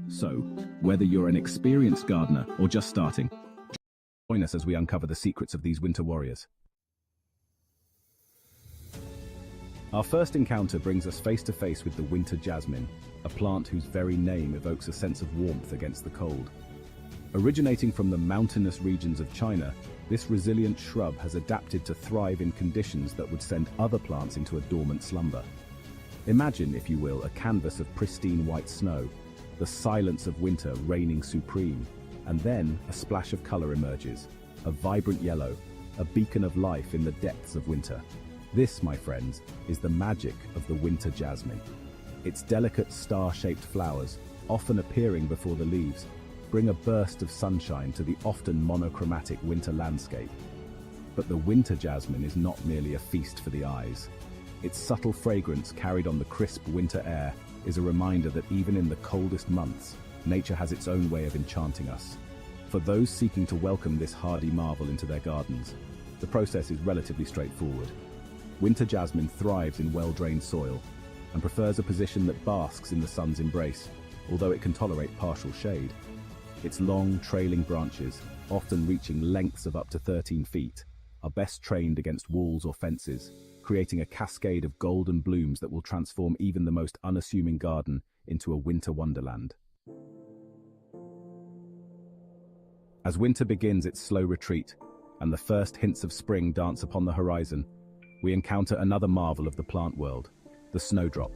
So, whether you're an experienced gardener or just starting, join us as we uncover the secrets of these winter warriors. Our first encounter brings us face to face with the winter jasmine, a plant whose very name evokes a sense of warmth against the cold. Originating from the mountainous regions of China, this resilient shrub has adapted to thrive in conditions that would send other plants into a dormant slumber. Imagine, if you will, a canvas of pristine white snow, the silence of winter reigning supreme, and then a splash of color emerges, a vibrant yellow, a beacon of life in the depths of winter. This, my friends, is the magic of the winter jasmine. Its delicate star-shaped flowers, often appearing before the leaves, bring a burst of sunshine to the often monochromatic winter landscape. But the winter jasmine is not merely a feast for the eyes. Its subtle fragrance carried on the crisp winter air is a reminder that even in the coldest months, nature has its own way of enchanting us. For those seeking to welcome this hardy marvel into their gardens, the process is relatively straightforward. Winter jasmine thrives in well-drained soil and prefers a position that basks in the sun's embrace, although it can tolerate partial shade. Its long, trailing branches, often reaching lengths of up to 13 feet, are best trained against walls or fences, creating a cascade of golden blooms that will transform even the most unassuming garden into a winter wonderland. As winter begins its slow retreat, and the first hints of spring dance upon the horizon, we encounter another marvel of the plant world, the snowdrop.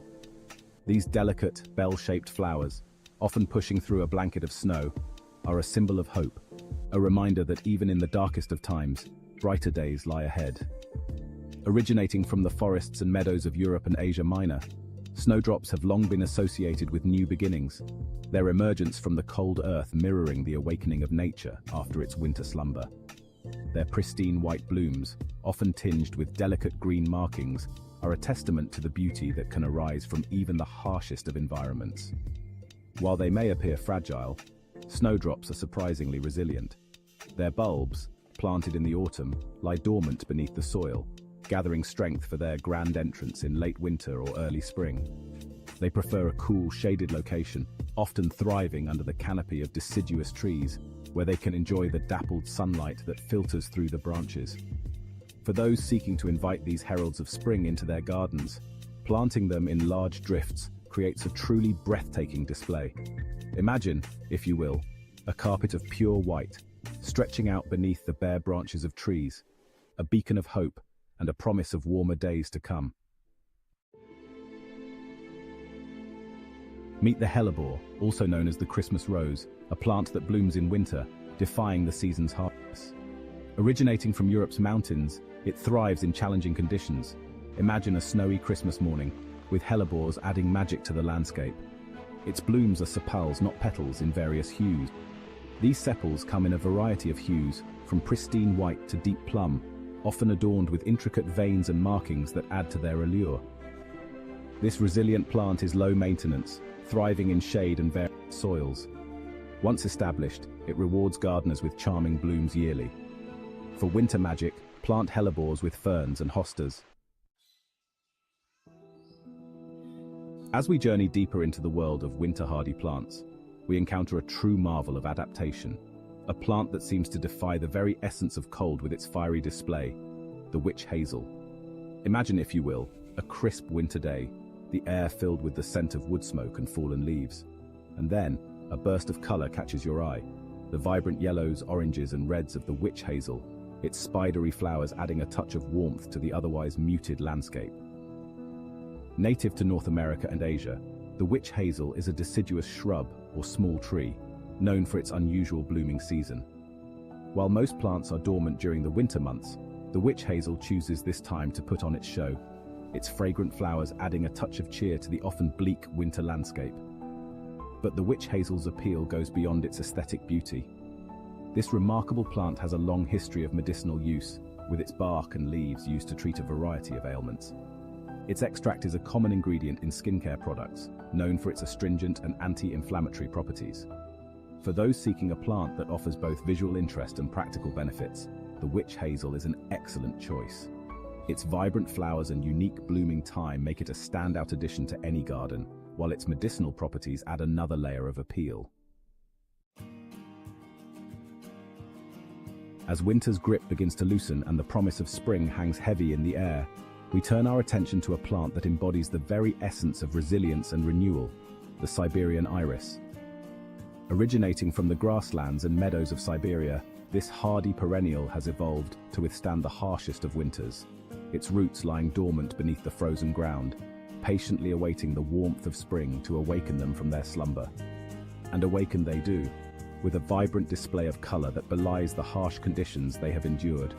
These delicate, bell-shaped flowers, often pushing through a blanket of snow, are a symbol of hope, a reminder that even in the darkest of times, brighter days lie ahead. Originating from the forests and meadows of Europe and Asia Minor, snowdrops have long been associated with new beginnings, their emergence from the cold earth mirroring the awakening of nature after its winter slumber. Their pristine white blooms, often tinged with delicate green markings, are a testament to the beauty that can arise from even the harshest of environments. While they may appear fragile, snowdrops are surprisingly resilient. Their bulbs, planted in the autumn, lie dormant beneath the soil, gathering strength for their grand entrance in late winter or early spring. They prefer a cool, shaded location, often thriving under the canopy of deciduous trees, where they can enjoy the dappled sunlight that filters through the branches. For those seeking to invite these heralds of spring into their gardens, planting them in large drifts creates a truly breathtaking display. Imagine, if you will, a carpet of pure white, stretching out beneath the bare branches of trees, a beacon of hope and a promise of warmer days to come. Meet the hellebore, also known as the Christmas rose, a plant that blooms in winter, defying the season's harshness. Originating from Europe's mountains, it thrives in challenging conditions. Imagine a snowy Christmas morning, with hellebores adding magic to the landscape. Its blooms are sepals, not petals, in various hues. These sepals come in a variety of hues, from pristine white to deep plum, often adorned with intricate veins and markings that add to their allure. This resilient plant is low maintenance, thriving in shade and varied soils. Once established, it rewards gardeners with charming blooms yearly. For winter magic, plant hellebores with ferns and hostas. As we journey deeper into the world of winter-hardy plants, we encounter a true marvel of adaptation, a plant that seems to defy the very essence of cold with its fiery display, the witch hazel. Imagine, if you will, a crisp winter day, the air filled with the scent of wood smoke and fallen leaves. And then, a burst of color catches your eye, the vibrant yellows, oranges, and reds of the witch hazel, its spidery flowers adding a touch of warmth to the otherwise muted landscape. Native to North America and Asia, the witch hazel is a deciduous shrub or small tree, known for its unusual blooming season. While most plants are dormant during the winter months, the witch hazel chooses this time to put on its show, its fragrant flowers adding a touch of cheer to the often bleak winter landscape. But the witch hazel's appeal goes beyond its aesthetic beauty. This remarkable plant has a long history of medicinal use, with its bark and leaves used to treat a variety of ailments. Its extract is a common ingredient in skincare products, known for its astringent and anti-inflammatory properties. For those seeking a plant that offers both visual interest and practical benefits, the witch hazel is an excellent choice. Its vibrant flowers and unique blooming time make it a standout addition to any garden, while its medicinal properties add another layer of appeal. As winter's grip begins to loosen and the promise of spring hangs heavy in the air, we turn our attention to a plant that embodies the very essence of resilience and renewal, the Siberian iris. Originating from the grasslands and meadows of Siberia, this hardy perennial has evolved to withstand the harshest of winters, its roots lying dormant beneath the frozen ground, patiently awaiting the warmth of spring to awaken them from their slumber. And awaken they do, with a vibrant display of color that belies the harsh conditions they have endured.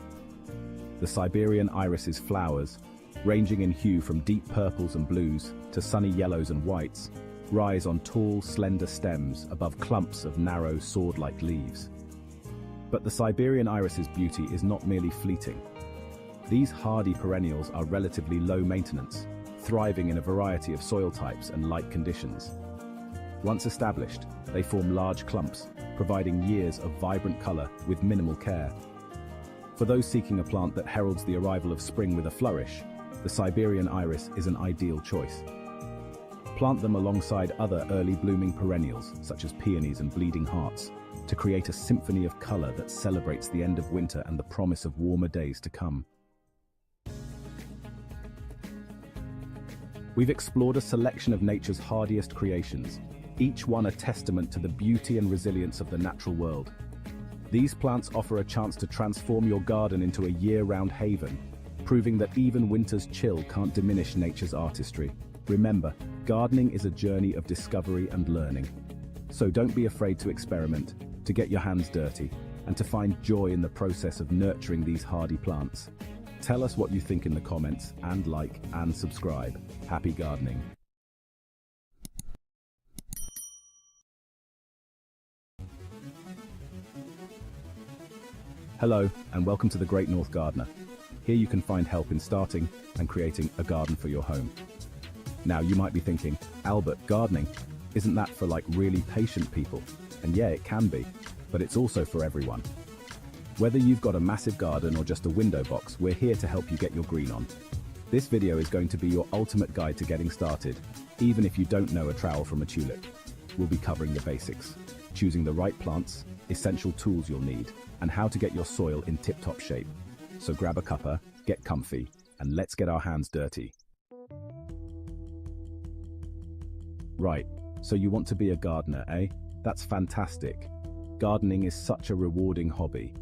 The Siberian iris's flowers, ranging in hue from deep purples and blues to sunny yellows and whites, rise on tall, slender stems above clumps of narrow, sword-like leaves. But the Siberian iris's beauty is not merely fleeting. These hardy perennials are relatively low maintenance, thriving in a variety of soil types and light conditions. Once established, they form large clumps, providing years of vibrant color with minimal care. For those seeking a plant that heralds the arrival of spring with a flourish, the Siberian iris is an ideal choice. Plant them alongside other early blooming perennials, such as peonies and bleeding hearts, to create a symphony of color that celebrates the end of winter and the promise of warmer days to come. We've explored a selection of nature's hardiest creations, each one a testament to the beauty and resilience of the natural world. These plants offer a chance to transform your garden into a year-round haven, proving that even winter's chill can't diminish nature's artistry. Remember, gardening is a journey of discovery and learning. So don't be afraid to experiment, to get your hands dirty, and to find joy in the process of nurturing these hardy plants. Tell us what you think in the comments, and like and subscribe. Happy gardening! Hello, and welcome to the Great North Gardener. Here you can find help in starting and creating a garden for your home. Now you might be thinking, Albert, gardening, isn't that for like really patient people? And yeah, it can be, but it's also for everyone. Whether you've got a massive garden or just a window box, we're here to help you get your green on. This video is going to be your ultimate guide to getting started, even if you don't know a trowel from a tulip. We'll be covering the basics, choosing the right plants, essential tools you'll need, and how to get your soil in tip-top shape. So grab a cuppa, get comfy, and let's get our hands dirty. Right, so you want to be a gardener, eh? That's fantastic. Gardening is such a rewarding hobby.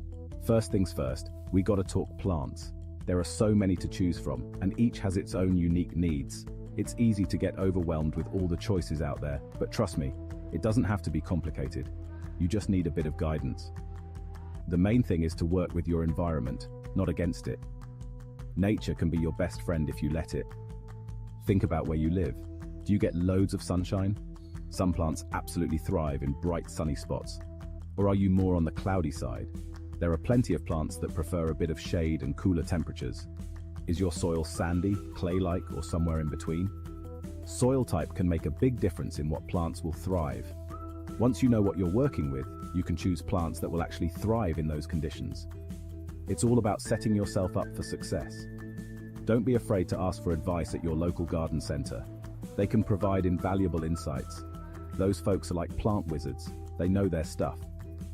First things first, we gotta talk plants. There are so many to choose from, and each has its own unique needs. It's easy to get overwhelmed with all the choices out there, but trust me, it doesn't have to be complicated. You just need a bit of guidance. The main thing is to work with your environment, not against it. Nature can be your best friend if you let it. Think about where you live. Do you get loads of sunshine? Some plants absolutely thrive in bright sunny spots. Or are you more on the cloudy side? There are plenty of plants that prefer a bit of shade and cooler temperatures. Is your soil sandy, clay-like, or somewhere in between? Soil type can make a big difference in what plants will thrive. Once you know what you're working with, you can choose plants that will actually thrive in those conditions. It's all about setting yourself up for success. Don't be afraid to ask for advice at your local garden center. They can provide invaluable insights. Those folks are like plant wizards. They know their stuff.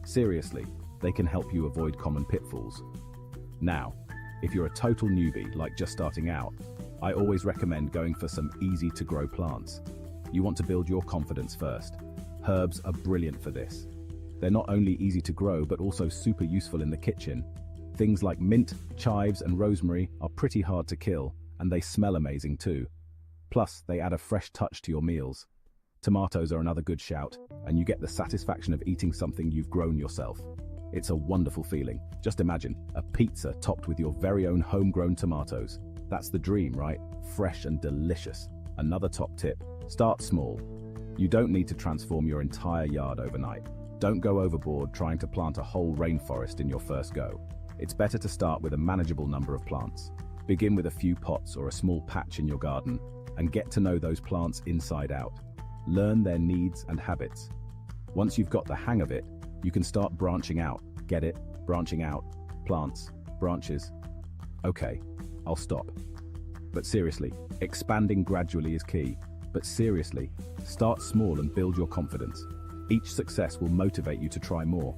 Seriously, they can help you avoid common pitfalls. Now, if you're a total newbie, like just starting out, I always recommend going for some easy-to-grow plants. You want to build your confidence first. Herbs are brilliant for this. They're not only easy to grow, but also super useful in the kitchen. Things like mint, chives, and rosemary are pretty hard to kill, and they smell amazing too. Plus, they add a fresh touch to your meals. Tomatoes are another good shout, and you get the satisfaction of eating something you've grown yourself. It's a wonderful feeling. Just imagine a pizza topped with your very own homegrown tomatoes. That's the dream, right? Fresh and delicious. Another top tip, start small. You don't need to transform your entire yard overnight. Don't go overboard trying to plant a whole rainforest in your first go. It's better to start with a manageable number of plants. Begin with a few pots or a small patch in your garden and get to know those plants inside out. Learn their needs and habits. Once you've got the hang of it, you can start branching out. Get it? Branching out. Plants. Branches. Okay, I'll stop. But seriously, expanding gradually is key. But seriously, start small and build your confidence. Each success will motivate you to try more.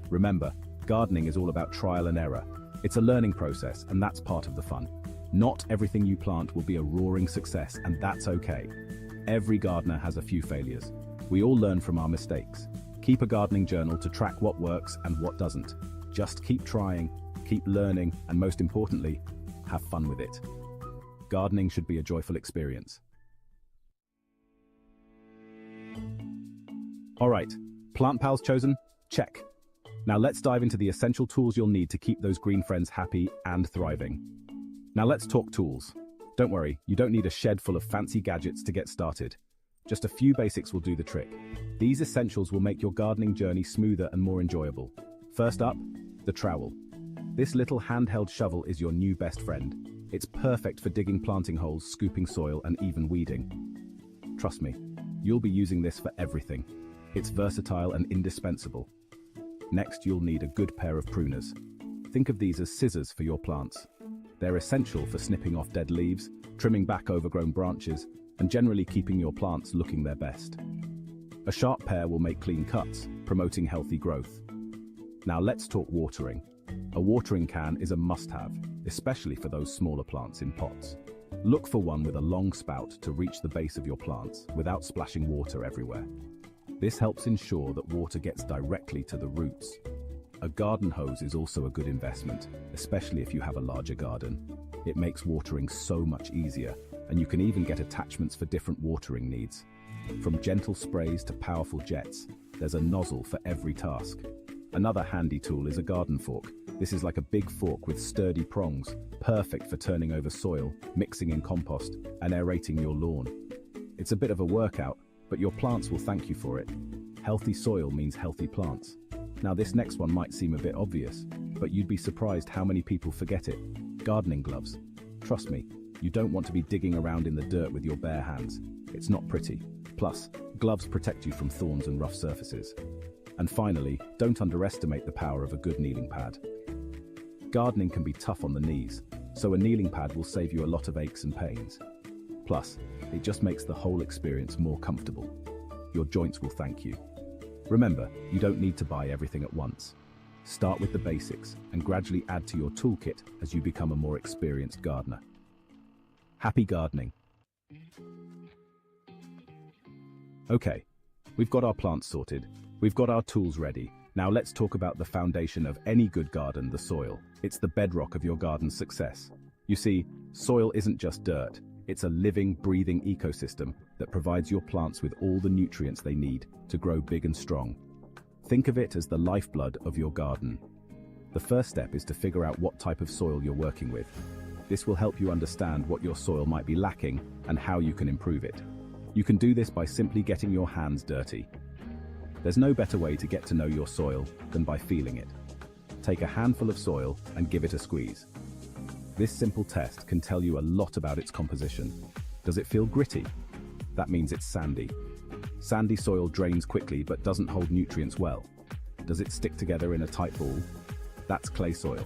Remember, gardening is all about trial and error. It's a learning process, and that's part of the fun. Not everything you plant will be a roaring success, and that's okay. Every gardener has a few failures. We all learn from our mistakes. Keep a gardening journal to track what works and what doesn't. Just keep trying, keep learning, and most importantly, have fun with it. Gardening should be a joyful experience. Alright, plant pals chosen? Check. Now let's dive into the essential tools you'll need to keep those green friends happy and thriving. Now let's talk tools. Don't worry, you don't need a shed full of fancy gadgets to get started. Just a few basics will do the trick. These essentials will make your gardening journey smoother and more enjoyable. First up, the trowel. This little handheld shovel is your new best friend. It's perfect for digging planting holes, scooping soil, and even weeding. Trust me, you'll be using this for everything. It's versatile and indispensable. Next, you'll need a good pair of pruners. Think of these as scissors for your plants. They're essential for snipping off dead leaves, trimming back overgrown branches, and generally keeping your plants looking their best. A sharp pair will make clean cuts, promoting healthy growth. Now let's talk watering. A watering can is a must-have, especially for those smaller plants in pots. Look for one with a long spout to reach the base of your plants without splashing water everywhere. This helps ensure that water gets directly to the roots. A garden hose is also a good investment, especially if you have a larger garden. It makes watering so much easier, and you can even get attachments for different watering needs. From gentle sprays to powerful jets, there's a nozzle for every task. Another handy tool is a garden fork. This is like a big fork with sturdy prongs, perfect for turning over soil, mixing in compost, and aerating your lawn. It's a bit of a workout, but your plants will thank you for it. Healthy soil means healthy plants. Now this next one might seem a bit obvious, but you'd be surprised how many people forget it. Gardening gloves. Trust me, you don't want to be digging around in the dirt with your bare hands. It's not pretty. Plus, gloves protect you from thorns and rough surfaces. And finally, don't underestimate the power of a good kneeling pad. Gardening can be tough on the knees, so a kneeling pad will save you a lot of aches and pains. Plus, it just makes the whole experience more comfortable. Your joints will thank you. Remember, you don't need to buy everything at once. Start with the basics and gradually add to your toolkit as you become a more experienced gardener. Happy gardening! Okay, we've got our plants sorted, we've got our tools ready. Now let's talk about the foundation of any good garden, the soil. It's the bedrock of your garden's success. You see, soil isn't just dirt. It's a living, breathing ecosystem that provides your plants with all the nutrients they need to grow big and strong. Think of it as the lifeblood of your garden. The first step is to figure out what type of soil you're working with. This will help you understand what your soil might be lacking and how you can improve it. You can do this by simply getting your hands dirty. There's no better way to get to know your soil than by feeling it. Take a handful of soil and give it a squeeze. This simple test can tell you a lot about its composition. Does it feel gritty? That means it's sandy. Sandy soil drains quickly but doesn't hold nutrients well. Does it stick together in a tight ball? That's clay soil.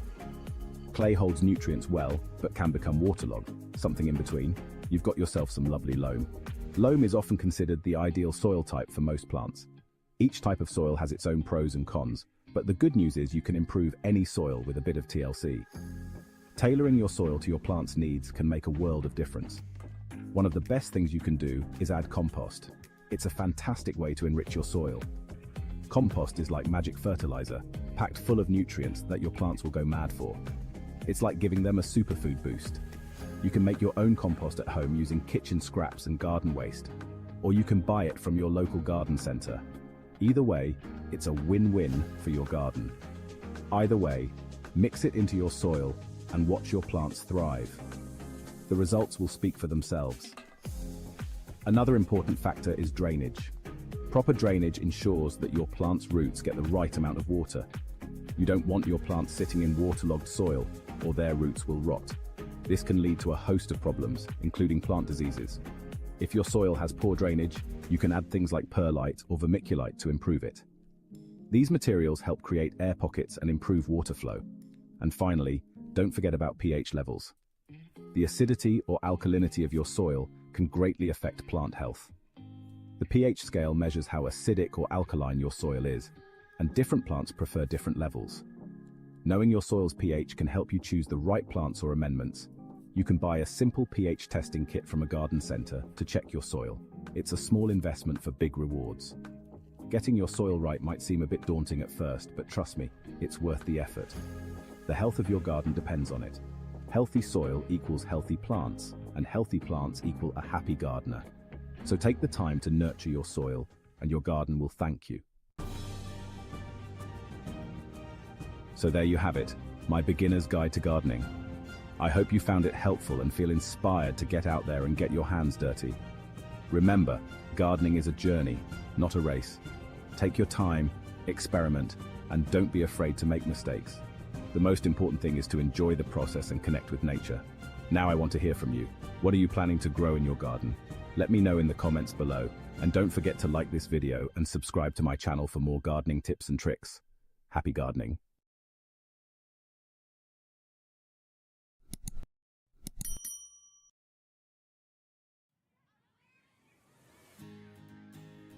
Clay holds nutrients well but can become waterlogged. Something in between. You've got yourself some lovely loam. Loam is often considered the ideal soil type for most plants. Each type of soil has its own pros and cons, but the good news is you can improve any soil with a bit of TLC. Tailoring your soil to your plant's needs can make a world of difference. One of the best things you can do is add compost. It's a fantastic way to enrich your soil. Compost is like magic fertilizer, packed full of nutrients that your plants will go mad for. It's like giving them a superfood boost. You can make your own compost at home using kitchen scraps and garden waste, or you can buy it from your local garden center. Either way, it's a win-win for your garden. Either way, mix it into your soil and watch your plants thrive. The results will speak for themselves. Another important factor is drainage. Proper drainage ensures that your plant's roots get the right amount of water. You don't want your plants sitting in waterlogged soil, or their roots will rot. This can lead to a host of problems, including plant diseases. If your soil has poor drainage, you can add things like perlite or vermiculite to improve it. These materials help create air pockets and improve water flow. And finally, don't forget about pH levels. The acidity or alkalinity of your soil can greatly affect plant health. The pH scale measures how acidic or alkaline your soil is, and different plants prefer different levels. Knowing your soil's pH can help you choose the right plants or amendments. You can buy a simple pH testing kit from a garden center to check your soil. It's a small investment for big rewards. Getting your soil right might seem a bit daunting at first, but trust me, it's worth the effort. The health of your garden depends on it. Healthy soil equals healthy plants, and healthy plants equal a happy gardener. So take the time to nurture your soil, and your garden will thank you. So there you have it, my beginner's guide to gardening. I hope you found it helpful and feel inspired to get out there and get your hands dirty. Remember, gardening is a journey, not a race. Take your time, experiment, and don't be afraid to make mistakes. The most important thing is to enjoy the process and connect with nature. Now I want to hear from you. What are you planning to grow in your garden? Let me know in the comments below, and don't forget to like this video and subscribe to my channel for more gardening tips and tricks. Happy gardening!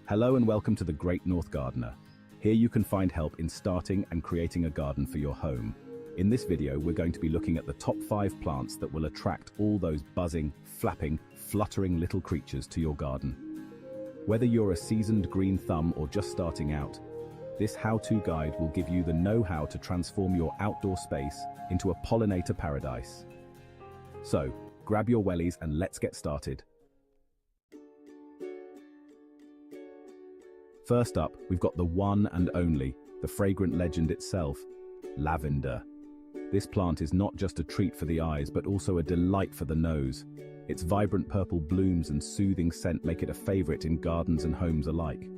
Hello and welcome to the Great North Gardener. Here you can find help in starting and creating a garden for your home. In this video, we're going to be looking at the top 5 plants that will attract all those buzzing, flapping, fluttering little creatures to your garden. Whether you're a seasoned green thumb or just starting out, this how-to guide will give you the know-how to transform your outdoor space into a pollinator paradise. So, grab your wellies and let's get started. First up, we've got the one and only, the fragrant legend itself, lavender. This plant is not just a treat for the eyes, but also a delight for the nose. Its vibrant purple blooms and soothing scent make it a favorite in gardens and homes alike.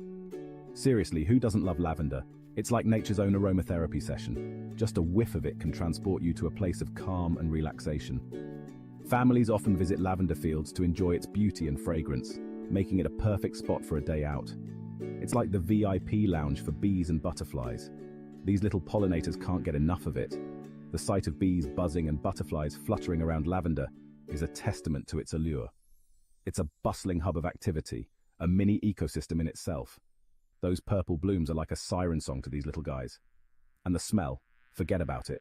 Seriously, who doesn't love lavender? It's like nature's own aromatherapy session. Just a whiff of it can transport you to a place of calm and relaxation. Families often visit lavender fields to enjoy its beauty and fragrance, making it a perfect spot for a day out. It's like the VIP lounge for bees and butterflies. These little pollinators can't get enough of it. The sight of bees buzzing and butterflies fluttering around lavender is a testament to its allure. It's a bustling hub of activity, a mini ecosystem in itself. Those purple blooms are like a siren song to these little guys. And the smell, forget about it.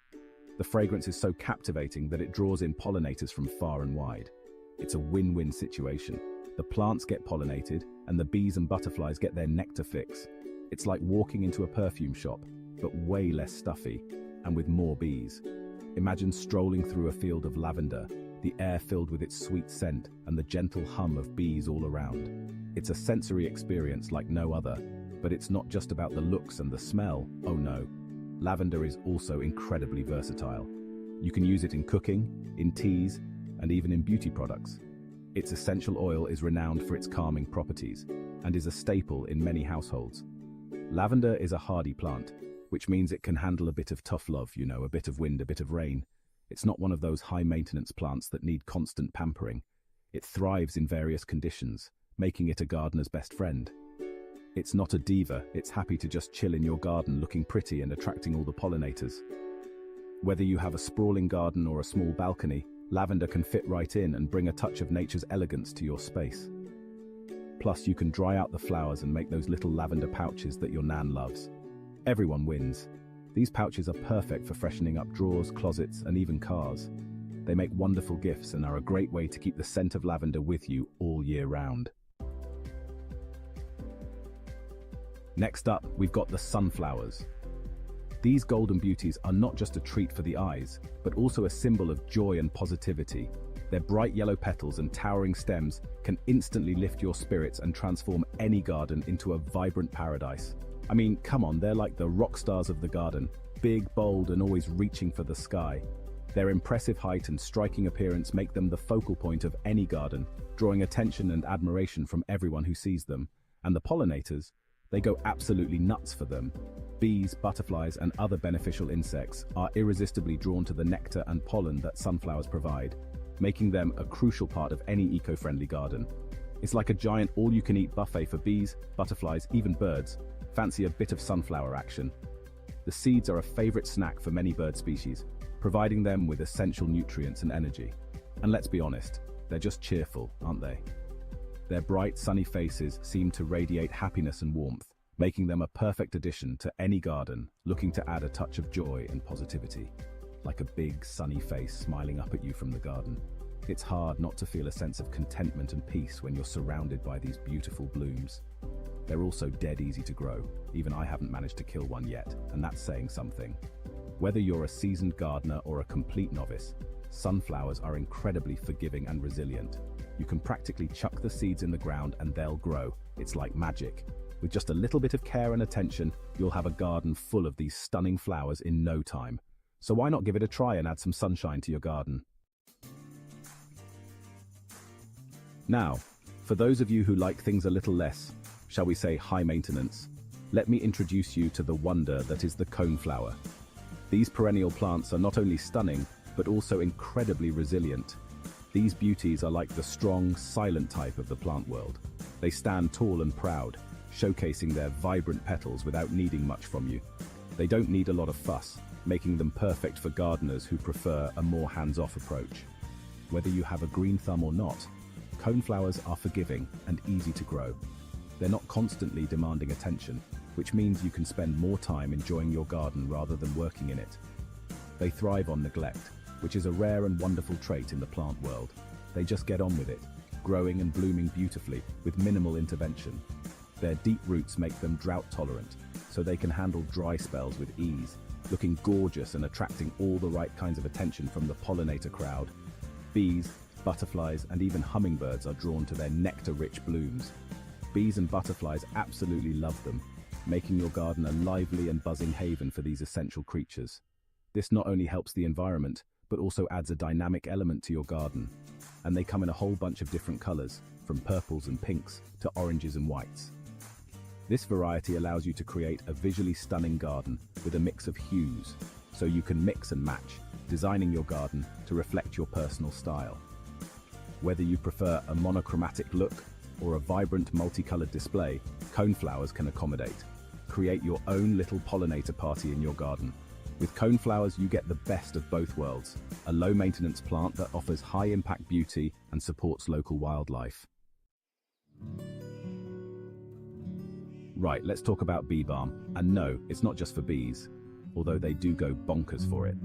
The fragrance is so captivating that it draws in pollinators from far and wide. It's a win-win situation. The plants get pollinated, and the bees and butterflies get their nectar fix. It's like walking into a perfume shop, but way less stuffy, and with more bees. Imagine strolling through a field of lavender, the air filled with its sweet scent and the gentle hum of bees all around. It's a sensory experience like no other, but it's not just about the looks and the smell, oh no. Lavender is also incredibly versatile. You can use it in cooking, in teas, and even in beauty products. Its essential oil is renowned for its calming properties and is a staple in many households. Lavender is a hardy plant, which means it can handle a bit of tough love, a bit of wind, a bit of rain. It's not one of those high-maintenance plants that need constant pampering. It thrives in various conditions, making it a gardener's best friend. It's not a diva, it's happy to just chill in your garden looking pretty and attracting all the pollinators. Whether you have a sprawling garden or a small balcony, lavender can fit right in and bring a touch of nature's elegance to your space. Plus, you can dry out the flowers and make those little lavender pouches that your nan loves. Everyone wins. These pouches are perfect for freshening up drawers, closets, and even cars. They make wonderful gifts and are a great way to keep the scent of lavender with you all year round. Next up, we've got the sunflowers. These golden beauties are not just a treat for the eyes, but also a symbol of joy and positivity. Their bright yellow petals and towering stems can instantly lift your spirits and transform any garden into a vibrant paradise. I mean, come on, they're like the rock stars of the garden, big, bold, and always reaching for the sky. Their impressive height and striking appearance make them the focal point of any garden, drawing attention and admiration from everyone who sees them. And the pollinators, they go absolutely nuts for them. Bees, butterflies, and other beneficial insects are irresistibly drawn to the nectar and pollen that sunflowers provide, making them a crucial part of any eco-friendly garden. It's like a giant all-you-can-eat buffet for bees, butterflies, even birds. Fancy a bit of sunflower action. The seeds are a favorite snack for many bird species, providing them with essential nutrients and energy. And let's be honest, they're just cheerful, aren't they? Their bright, sunny faces seem to radiate happiness and warmth, making them a perfect addition to any garden looking to add a touch of joy and positivity. Like a big, sunny face smiling up at you from the garden. It's hard not to feel a sense of contentment and peace when you're surrounded by these beautiful blooms. They're also dead easy to grow. Even I haven't managed to kill one yet, and that's saying something. Whether you're a seasoned gardener or a complete novice, sunflowers are incredibly forgiving and resilient. You can practically chuck the seeds in the ground and they'll grow. It's like magic. With just a little bit of care and attention, you'll have a garden full of these stunning flowers in no time. So why not give it a try and add some sunshine to your garden? Now, for those of you who like things a little less, shall we say high maintenance, let me introduce you to the wonder that is the coneflower. These perennial plants are not only stunning, but also incredibly resilient. These beauties are like the strong, silent type of the plant world. They stand tall and proud, showcasing their vibrant petals without needing much from you. They don't need a lot of fuss, making them perfect for gardeners who prefer a more hands-off approach. Whether you have a green thumb or not, coneflowers are forgiving and easy to grow. They're not constantly demanding attention, which means you can spend more time enjoying your garden rather than working in it. They thrive on neglect, which is a rare and wonderful trait in the plant world. They just get on with it, growing and blooming beautifully with minimal intervention. Their deep roots make them drought tolerant, so they can handle dry spells with ease, looking gorgeous and attracting all the right kinds of attention from the pollinator crowd. Bees, butterflies, and even hummingbirds are drawn to their nectar-rich blooms. Bees and butterflies absolutely love them, making your garden a lively and buzzing haven for these essential creatures. This not only helps the environment, but also adds a dynamic element to your garden. And they come in a whole bunch of different colors, from purples and pinks to oranges and whites. This variety allows you to create a visually stunning garden with a mix of hues, so you can mix and match, designing your garden to reflect your personal style. Whether you prefer a monochromatic look or a vibrant multicolored display, coneflowers can accommodate. Create your own little pollinator party in your garden. With coneflowers, you get the best of both worlds, a low-maintenance plant that offers high-impact beauty and supports local wildlife. Right, let's talk about bee balm. And no, it's not just for bees, although they do go bonkers for it.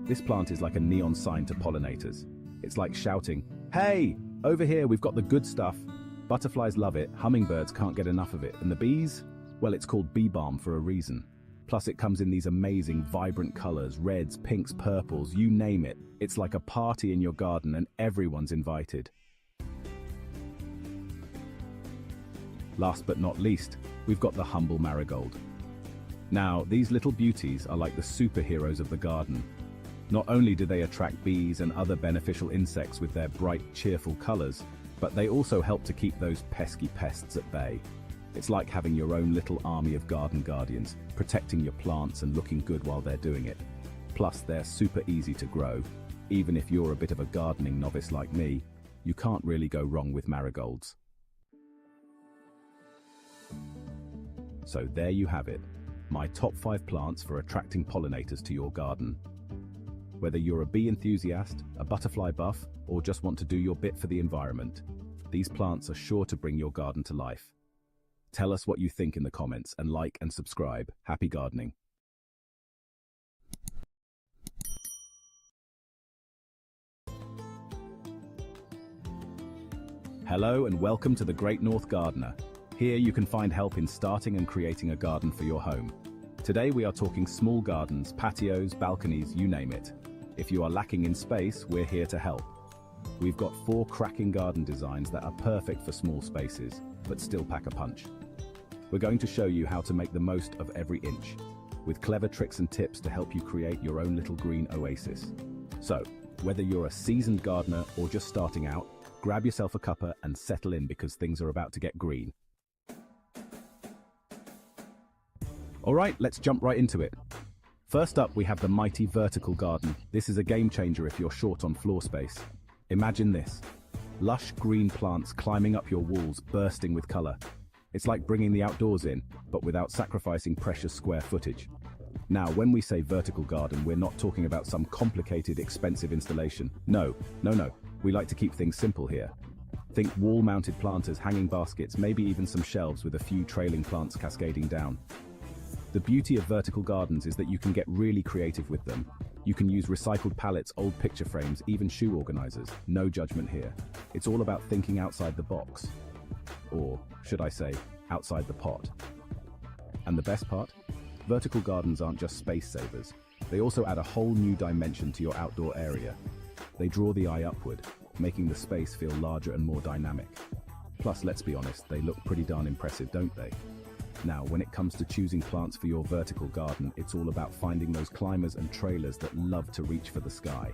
This plant is like a neon sign to pollinators. It's like shouting, "Hey, over here we've got the good stuff." Butterflies love it, hummingbirds can't get enough of it, and the bees? Well, it's called bee balm for a reason. Plus it comes in these amazing, vibrant colors, reds, pinks, purples, you name it. It's like a party in your garden and everyone's invited. Last but not least, we've got the humble marigold. Now, these little beauties are like the superheroes of the garden. Not only do they attract bees and other beneficial insects with their bright, cheerful colors, but they also help to keep those pesky pests at bay. It's like having your own little army of garden guardians, protecting your plants and looking good while they're doing it. Plus, they're super easy to grow. Even if you're a bit of a gardening novice like me, you can't really go wrong with marigolds. So there you have it, my top 5 plants for attracting pollinators to your garden. Whether you're a bee enthusiast, a butterfly buff, or just want to do your bit for the environment, these plants are sure to bring your garden to life. Tell us what you think in the comments and like and subscribe. Happy gardening! Hello and welcome to the Great North Gardener. Here you can find help in starting and creating a garden for your home. Today we are talking small gardens, patios, balconies, you name it. If you are lacking in space, we're here to help. We've got 4 cracking garden designs that are perfect for small spaces, but still pack a punch. We're going to show you how to make the most of every inch, with clever tricks and tips to help you create your own little green oasis. So, whether you're a seasoned gardener or just starting out, grab yourself a cuppa and settle in because things are about to get green. Alright, let's jump right into it. First up, we have the mighty vertical garden. This is a game changer if you're short on floor space. Imagine this. Lush green plants climbing up your walls, bursting with color. It's like bringing the outdoors in, but without sacrificing precious square footage. Now, when we say vertical garden, we're not talking about some complicated, expensive installation. No. We like to keep things simple here. Think wall-mounted planters, hanging baskets, maybe even some shelves with a few trailing plants cascading down. The beauty of vertical gardens is that you can get really creative with them. You can use recycled pallets, old picture frames, even shoe organizers. No judgment here. It's all about thinking outside the box. Or, should I say, outside the pot. And the best part? Vertical gardens aren't just space savers. They also add a whole new dimension to your outdoor area. They draw the eye upward, making the space feel larger and more dynamic. Plus, let's be honest, they look pretty darn impressive, don't they? Now, when it comes to choosing plants for your vertical garden, it's all about finding those climbers and trailers that love to reach for the sky.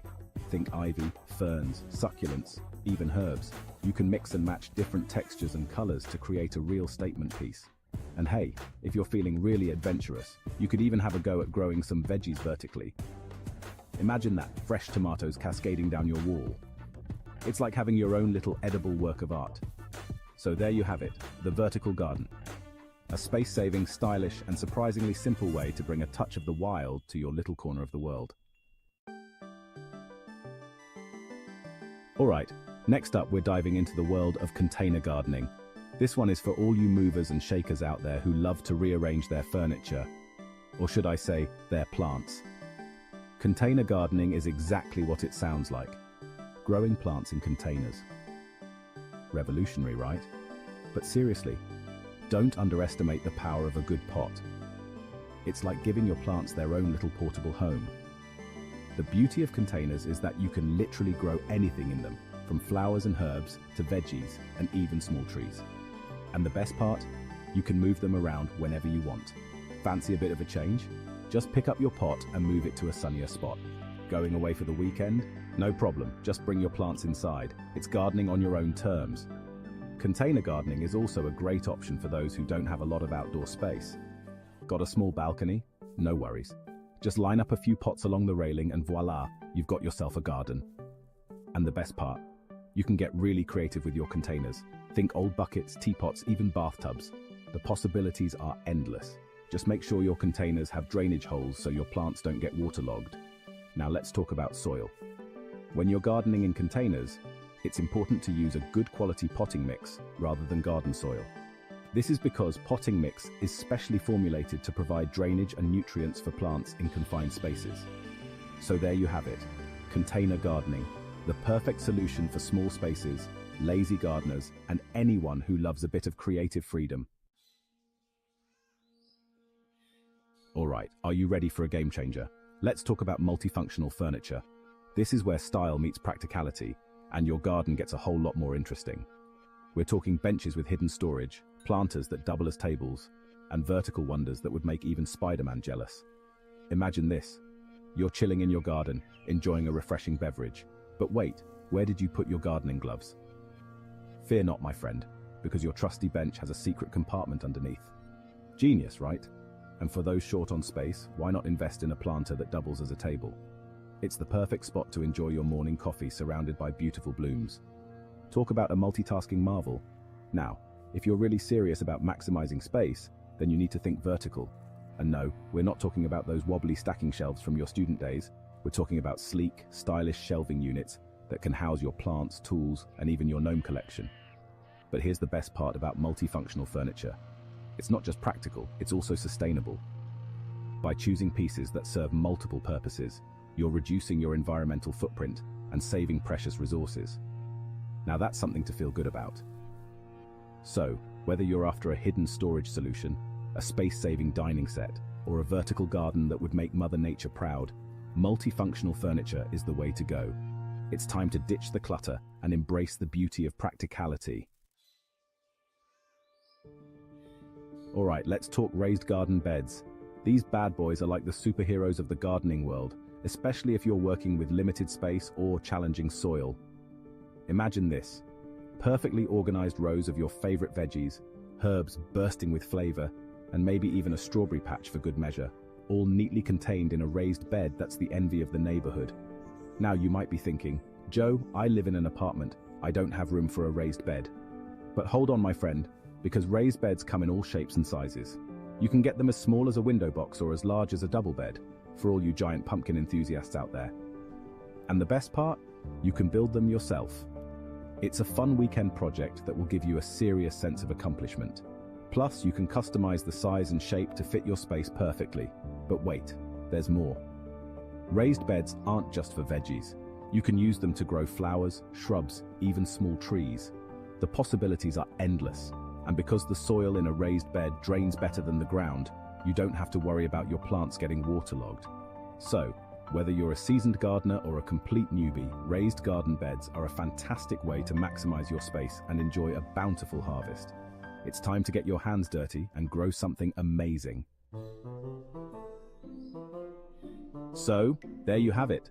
Think ivy, ferns, succulents, even herbs. You can mix and match different textures and colors to create a real statement piece. And hey, if you're feeling really adventurous, you could even have a go at growing some veggies vertically. Imagine that, fresh tomatoes cascading down your wall. It's like having your own little edible work of art. So there you have it, the vertical garden. A space-saving, stylish, and surprisingly simple way to bring a touch of the wild to your little corner of the world. Alright, next up we're diving into the world of container gardening. This one is for all you movers and shakers out there who love to rearrange their furniture, or should I say, their plants. Container gardening is exactly what it sounds like. Growing plants in containers. Revolutionary, right? But seriously, don't underestimate the power of a good pot. It's like giving your plants their own little portable home. The beauty of containers is that you can literally grow anything in them, from flowers and herbs to veggies and even small trees. And the best part? You can move them around whenever you want. Fancy a bit of a change? Just pick up your pot and move it to a sunnier spot. Going away for the weekend? No problem, just bring your plants inside. It's gardening on your own terms. Container gardening is also a great option for those who don't have a lot of outdoor space. Got a small balcony? No worries. Just line up a few pots along the railing and voila, you've got yourself a garden. And the best part? You can get really creative with your containers. Think old buckets, teapots, even bathtubs. The possibilities are endless. Just make sure your containers have drainage holes so your plants don't get waterlogged. Now let's talk about soil. When you're gardening in containers, it's important to use a good quality potting mix rather than garden soil. This is because potting mix is specially formulated to provide drainage and nutrients for plants in confined spaces. So there you have it, container gardening, the perfect solution for small spaces, lazy gardeners, and anyone who loves a bit of creative freedom. Alright, are you ready for a game changer? Let's talk about multifunctional furniture. This is where style meets practicality, and your garden gets a whole lot more interesting. We're talking benches with hidden storage, planters that double as tables, and vertical wonders that would make even Spider-Man jealous. Imagine this. You're chilling in your garden, enjoying a refreshing beverage. But wait, where did you put your gardening gloves? Fear not, my friend, because your trusty bench has a secret compartment underneath. Genius, right? And for those short on space, why not invest in a planter that doubles as a table? It's the perfect spot to enjoy your morning coffee surrounded by beautiful blooms. Talk about a multitasking marvel. Now, if you're really serious about maximizing space, then you need to think vertical. And no, we're not talking about those wobbly stacking shelves from your student days. We're talking about sleek, stylish shelving units that can house your plants, tools, and even your gnome collection. But here's the best part about multifunctional furniture. It's not just practical, it's also sustainable. By choosing pieces that serve multiple purposes, you're reducing your environmental footprint and saving precious resources. Now that's something to feel good about. So, whether you're after a hidden storage solution, a space-saving dining set, or a vertical garden that would make Mother Nature proud, multifunctional furniture is the way to go. It's time to ditch the clutter and embrace the beauty of practicality. Alright, let's talk raised garden beds. These bad boys are like the superheroes of the gardening world, especially if you're working with limited space or challenging soil. Imagine this. Perfectly organized rows of your favorite veggies, herbs bursting with flavor, and maybe even a strawberry patch for good measure, all neatly contained in a raised bed that's the envy of the neighborhood. Now you might be thinking, Joe, I live in an apartment. I don't have room for a raised bed. But hold on, my friend, because raised beds come in all shapes and sizes. You can get them as small as a window box or as large as a double bed, for all you giant pumpkin enthusiasts out there. And the best part? You can build them yourself. It's a fun weekend project that will give you a serious sense of accomplishment. Plus, you can customize the size and shape to fit your space perfectly. But wait, there's more. Raised beds aren't just for veggies. You can use them to grow flowers, shrubs, even small trees. The possibilities are endless, and because the soil in a raised bed drains better than the ground, you don't have to worry about your plants getting waterlogged. So, whether you're a seasoned gardener or a complete newbie, raised garden beds are a fantastic way to maximize your space and enjoy a bountiful harvest. It's time to get your hands dirty and grow something amazing. So, there you have it.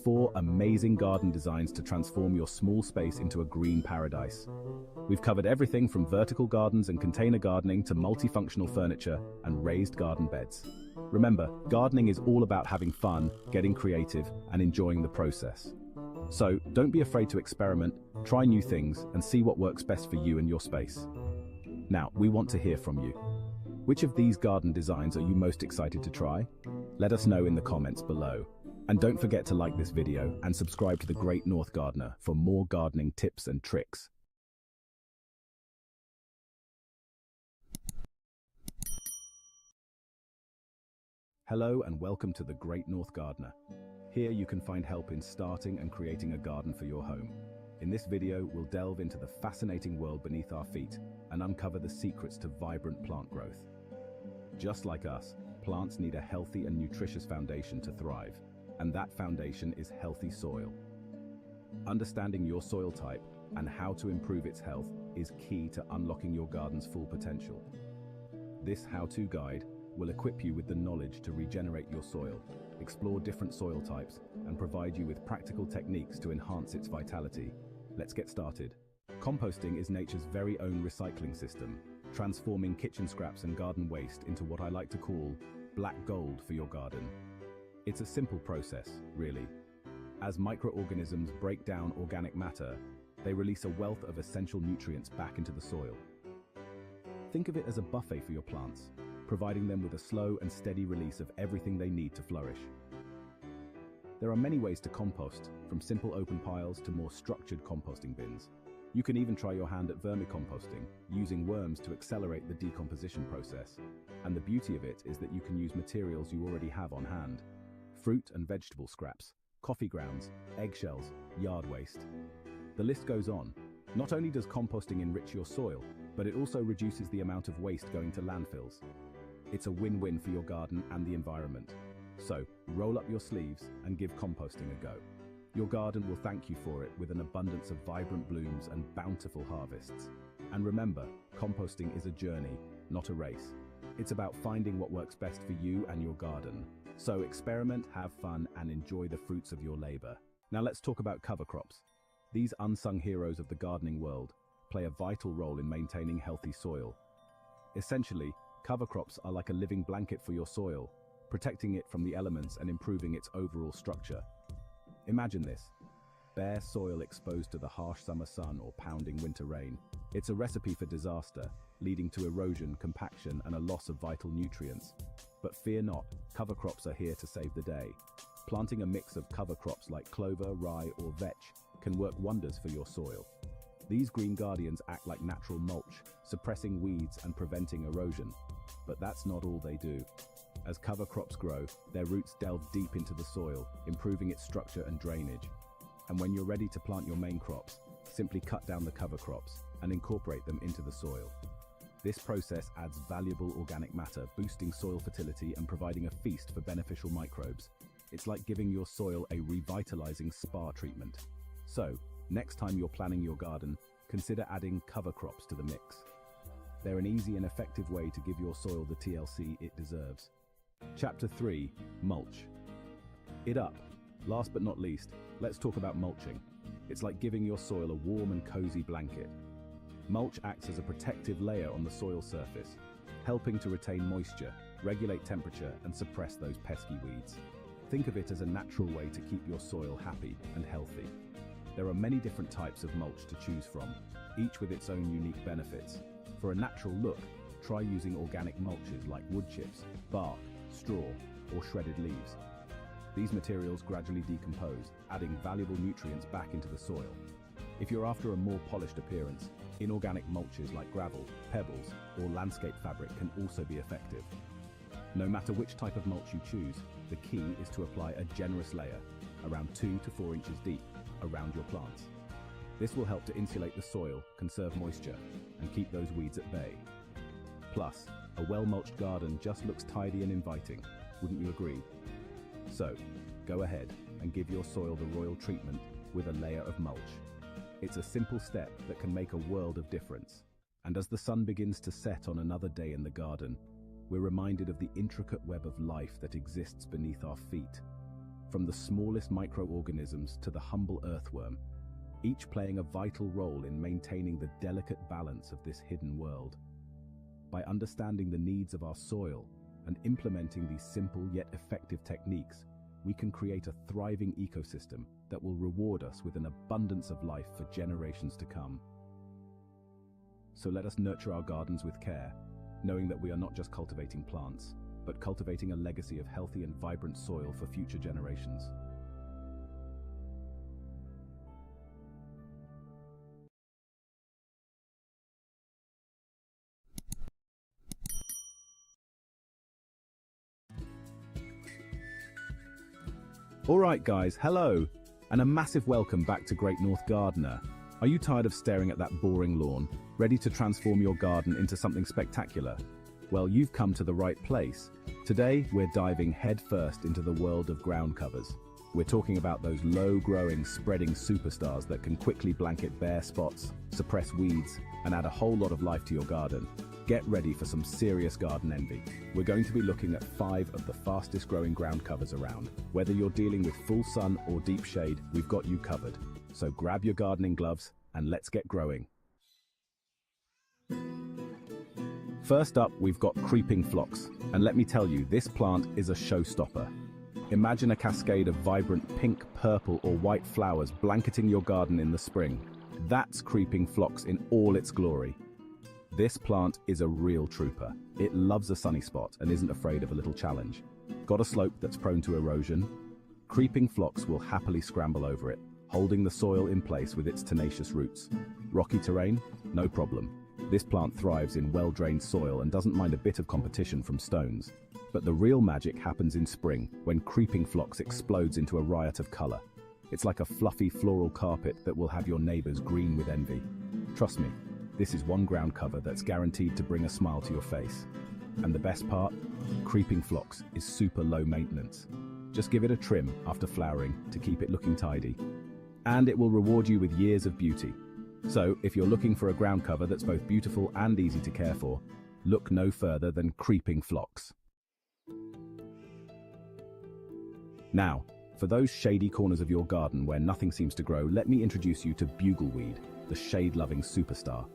4 amazing garden designs to transform your small space into a green paradise. We've covered everything from vertical gardens and container gardening to multifunctional furniture and raised garden beds. Remember, gardening is all about having fun, getting creative, and enjoying the process. So, don't be afraid to experiment, try new things, and see what works best for you and your space. Now, we want to hear from you. Which of these garden designs are you most excited to try? Let us know in the comments below. And don't forget to like this video and subscribe to The Great North Gardener for more gardening tips and tricks. Hello and welcome to The Great North Gardener. Here you can find help in starting and creating a garden for your home. In this video, we'll delve into the fascinating world beneath our feet and uncover the secrets to vibrant plant growth. Just like us, plants need a healthy and nutritious foundation to thrive, and that foundation is healthy soil. Understanding your soil type and how to improve its health is key to unlocking your garden's full potential. This how-to guide will equip you with the knowledge to regenerate your soil, explore different soil types, and provide you with practical techniques to enhance its vitality. Let's get started. Composting is nature's very own recycling system, transforming kitchen scraps and garden waste into what I like to call black gold for your garden. It's a simple process, really. As microorganisms break down organic matter, they release a wealth of essential nutrients back into the soil. Think of it as a buffet for your plants, providing them with a slow and steady release of everything they need to flourish. There are many ways to compost, from simple open piles to more structured composting bins. You can even try your hand at vermicomposting, using worms to accelerate the decomposition process. And the beauty of it is that you can use materials you already have on hand. Fruit and vegetable scraps, coffee grounds, eggshells, yard waste. The list goes on. Not only does composting enrich your soil, but it also reduces the amount of waste going to landfills. It's a win-win for your garden and the environment. So, roll up your sleeves and give composting a go. Your garden will thank you for it with an abundance of vibrant blooms and bountiful harvests. And remember, composting is a journey, not a race. It's about finding what works best for you and your garden. So experiment, have fun, and enjoy the fruits of your labor. Now let's talk about cover crops. These unsung heroes of the gardening world play a vital role in maintaining healthy soil. Essentially, cover crops are like a living blanket for your soil, protecting it from the elements and improving its overall structure. Imagine this: bare soil exposed to the harsh summer sun or pounding winter rain. It's a recipe for disaster, leading to erosion, compaction, and a loss of vital nutrients. But fear not, cover crops are here to save the day. Planting a mix of cover crops like clover, rye, or vetch can work wonders for your soil. These green guardians act like natural mulch, suppressing weeds and preventing erosion. But that's not all they do. As cover crops grow, their roots delve deep into the soil, improving its structure and drainage. And when you're ready to plant your main crops, simply cut down the cover crops and incorporate them into the soil. This process adds valuable organic matter, boosting soil fertility and providing a feast for beneficial microbes. It's like giving your soil a revitalizing spa treatment. So, next time you're planning your garden, consider adding cover crops to the mix. They're an easy and effective way to give your soil the TLC it deserves. Chapter 3. Mulch. It up. Last but not least, let's talk about mulching. It's like giving your soil a warm and cozy blanket. Mulch acts as a protective layer on the soil surface, helping to retain moisture, regulate temperature, and suppress those pesky weeds. Think of it as a natural way to keep your soil happy and healthy. There are many different types of mulch to choose from, each with its own unique benefits. For a natural look, try using organic mulches like wood chips, bark, straw, or shredded leaves. These materials gradually decompose, adding valuable nutrients back into the soil. If you're after a more polished appearance, inorganic mulches like gravel, pebbles, or landscape fabric can also be effective. No matter which type of mulch you choose, the key is to apply a generous layer, around 2 to 4 inches deep, around your plants. This will help to insulate the soil, conserve moisture, and keep those weeds at bay. Plus, a well-mulched garden just looks tidy and inviting, wouldn't you agree? So, go ahead and give your soil the royal treatment with a layer of mulch. It's a simple step that can make a world of difference. And as the sun begins to set on another day in the garden, we're reminded of the intricate web of life that exists beneath our feet. From the smallest microorganisms to the humble earthworm, each playing a vital role in maintaining the delicate balance of this hidden world. By understanding the needs of our soil and implementing these simple yet effective techniques, we can create a thriving ecosystem that will reward us with an abundance of life for generations to come. So let us nurture our gardens with care, knowing that we are not just cultivating plants, but cultivating a legacy of healthy and vibrant soil for future generations. Alright guys, hello, and a massive welcome back to Great North Gardener. Are you tired of staring at that boring lawn, ready to transform your garden into something spectacular? Well, you've come to the right place. Today, we're diving headfirst into the world of ground covers. We're talking about those low-growing, spreading superstars that can quickly blanket bare spots, suppress weeds, and add a whole lot of life to your garden. Get ready for some serious garden envy. We're going to be looking at 5 of the fastest growing ground covers around. Whether you're dealing with full sun or deep shade, we've got you covered. So grab your gardening gloves and let's get growing. First up, we've got creeping phlox. And let me tell you, this plant is a showstopper. Imagine a cascade of vibrant pink, purple, or white flowers blanketing your garden in the spring. That's creeping phlox in all its glory. This plant is a real trooper. It loves a sunny spot and isn't afraid of a little challenge. Got a slope that's prone to erosion? Creeping phlox will happily scramble over it, holding the soil in place with its tenacious roots. Rocky terrain? No problem. This plant thrives in well-drained soil and doesn't mind a bit of competition from stones. But the real magic happens in spring, when creeping phlox explodes into a riot of color. It's like a fluffy floral carpet that will have your neighbors green with envy. Trust me, this is one ground cover that's guaranteed to bring a smile to your face. And the best part? Creeping phlox is super low maintenance. Just give it a trim after flowering to keep it looking tidy. And it will reward you with years of beauty. So, if you're looking for a ground cover that's both beautiful and easy to care for, look no further than creeping phlox. Now, for those shady corners of your garden where nothing seems to grow, let me introduce you to bugleweed, the shade-loving superstar.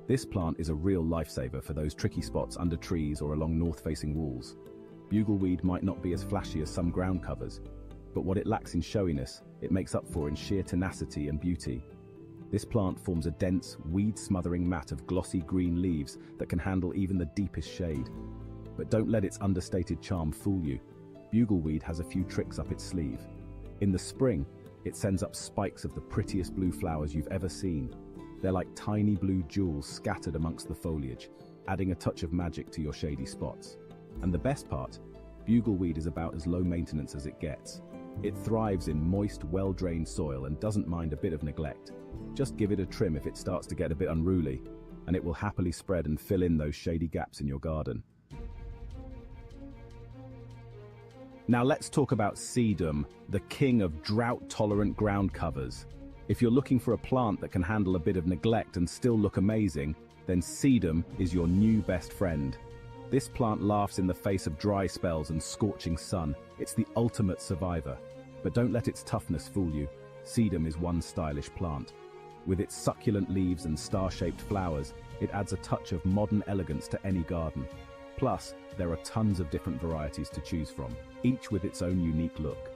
This plant is a real lifesaver for those tricky spots under trees or along north-facing walls. Bugleweed might not be as flashy as some ground covers, but what it lacks in showiness, it makes up for in sheer tenacity and beauty. This plant forms a dense, weed-smothering mat of glossy green leaves that can handle even the deepest shade. But don't let its understated charm fool you. Bugleweed has a few tricks up its sleeve. In the spring, it sends up spikes of the prettiest blue flowers you've ever seen. They're like tiny blue jewels scattered amongst the foliage, adding a touch of magic to your shady spots. And the best part, bugleweed is about as low maintenance as it gets. It thrives in moist, well-drained soil and doesn't mind a bit of neglect. Just give it a trim if it starts to get a bit unruly, and it will happily spread and fill in those shady gaps in your garden. Now let's talk about sedum, the king of drought-tolerant ground covers. If you're looking for a plant that can handle a bit of neglect and still look amazing, then sedum is your new best friend. This plant laughs in the face of dry spells and scorching sun. It's the ultimate survivor. But don't let its toughness fool you. Sedum is one stylish plant. With its succulent leaves and star-shaped flowers, it adds a touch of modern elegance to any garden. Plus, there are tons of different varieties to choose from, each with its own unique look.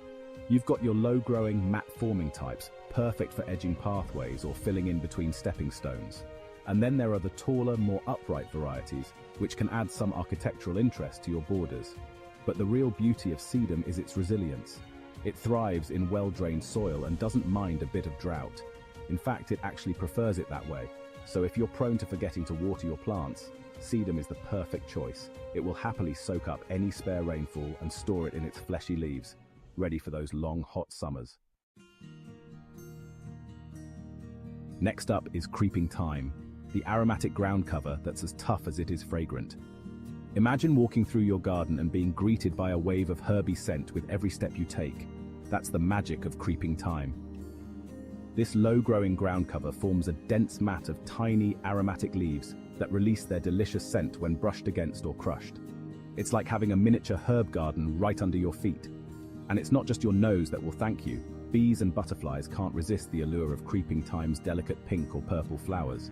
You've got your low-growing, mat-forming types, perfect for edging pathways or filling in between stepping stones. And then there are the taller, more upright varieties, which can add some architectural interest to your borders. But the real beauty of sedum is its resilience. It thrives in well-drained soil and doesn't mind a bit of drought. In fact, it actually prefers it that way. So if you're prone to forgetting to water your plants, sedum is the perfect choice. It will happily soak up any spare rainfall and store it in its fleshy leaves, ready for those long, hot summers. Next up is creeping thyme, the aromatic ground cover that's as tough as it is fragrant. Imagine walking through your garden and being greeted by a wave of herby scent with every step you take. That's the magic of creeping thyme. This low-growing ground cover forms a dense mat of tiny, aromatic leaves that release their delicious scent when brushed against or crushed. It's like having a miniature herb garden right under your feet. And it's not just your nose that will thank you. Bees and butterflies can't resist the allure of creeping thyme's delicate pink or purple flowers.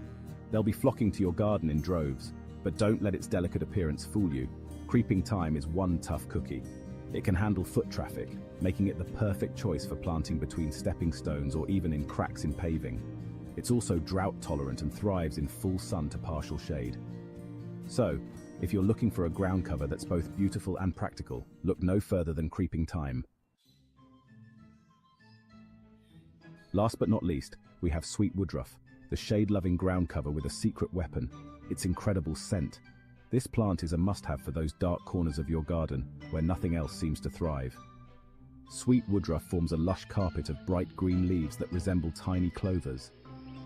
They'll be flocking to your garden in droves, but don't let its delicate appearance fool you. Creeping thyme is one tough cookie. It can handle foot traffic, making it the perfect choice for planting between stepping stones or even in cracks in paving. It's also drought tolerant and thrives in full sun to partial shade. So, if you're looking for a ground cover that's both beautiful and practical, look no further than creeping thyme. Last but not least, we have sweet woodruff, the shade-loving ground cover with a secret weapon, its incredible scent. This plant is a must-have for those dark corners of your garden where nothing else seems to thrive. Sweet woodruff forms a lush carpet of bright green leaves that resemble tiny clovers.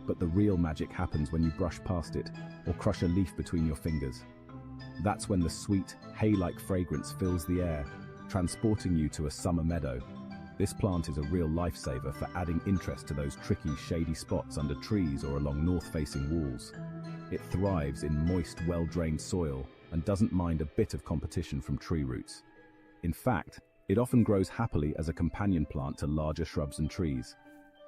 But the real magic happens when you brush past it or crush a leaf between your fingers. That's when the sweet, hay-like fragrance fills the air, transporting you to a summer meadow. This plant is a real lifesaver for adding interest to those tricky, shady spots under trees or along north-facing walls. It thrives in moist, well-drained soil and doesn't mind a bit of competition from tree roots. In fact, it often grows happily as a companion plant to larger shrubs and trees.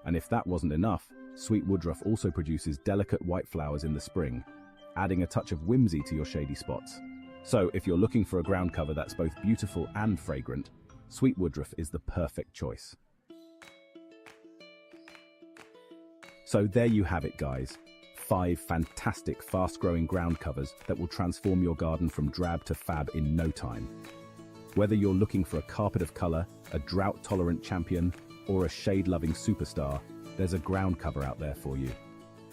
And if that wasn't enough, sweet woodruff also produces delicate white flowers in the spring, adding a touch of whimsy to your shady spots. So, if you're looking for a ground cover that's both beautiful and fragrant, sweet woodruff is the perfect choice. So there you have it, guys. 5 fantastic, fast-growing ground covers that will transform your garden from drab to fab in no time. Whether you're looking for a carpet of color, a drought-tolerant champion, or a shade-loving superstar, there's a ground cover out there for you.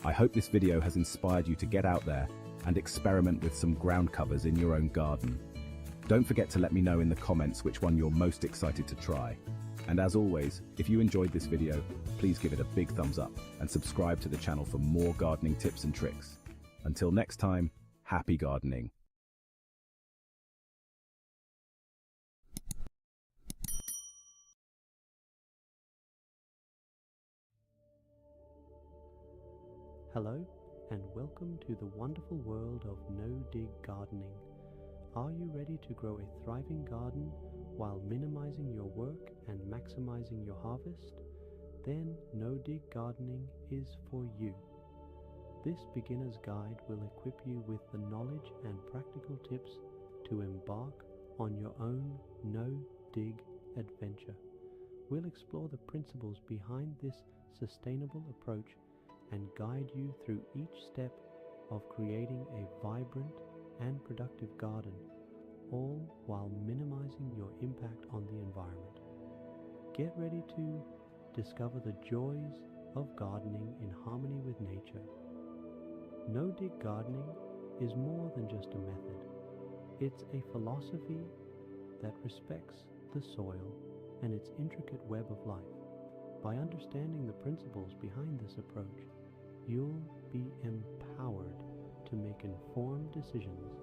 I hope this video has inspired you to get out there and experiment with some ground covers in your own garden. Don't forget to let me know in the comments which one you're most excited to try. And as always, if you enjoyed this video, please give it a big thumbs up and subscribe to the channel for more gardening tips and tricks. Until next time, happy gardening. Hello, and welcome to the wonderful world of no-dig gardening. Are you ready to grow a thriving garden while minimizing your work and maximizing your harvest? Then no-dig gardening is for you. This beginner's guide will equip you with the knowledge and practical tips to embark on your own no-dig adventure. We'll explore the principles behind this sustainable approach and guide you through each step of creating a vibrant and productive garden, all while minimizing your impact on the environment. Get ready to discover the joys of gardening in harmony with nature. No-dig gardening is more than just a method. It's a philosophy that respects the soil and its intricate web of life. By understanding the principles behind this approach, you'll be empowered to make informed decisions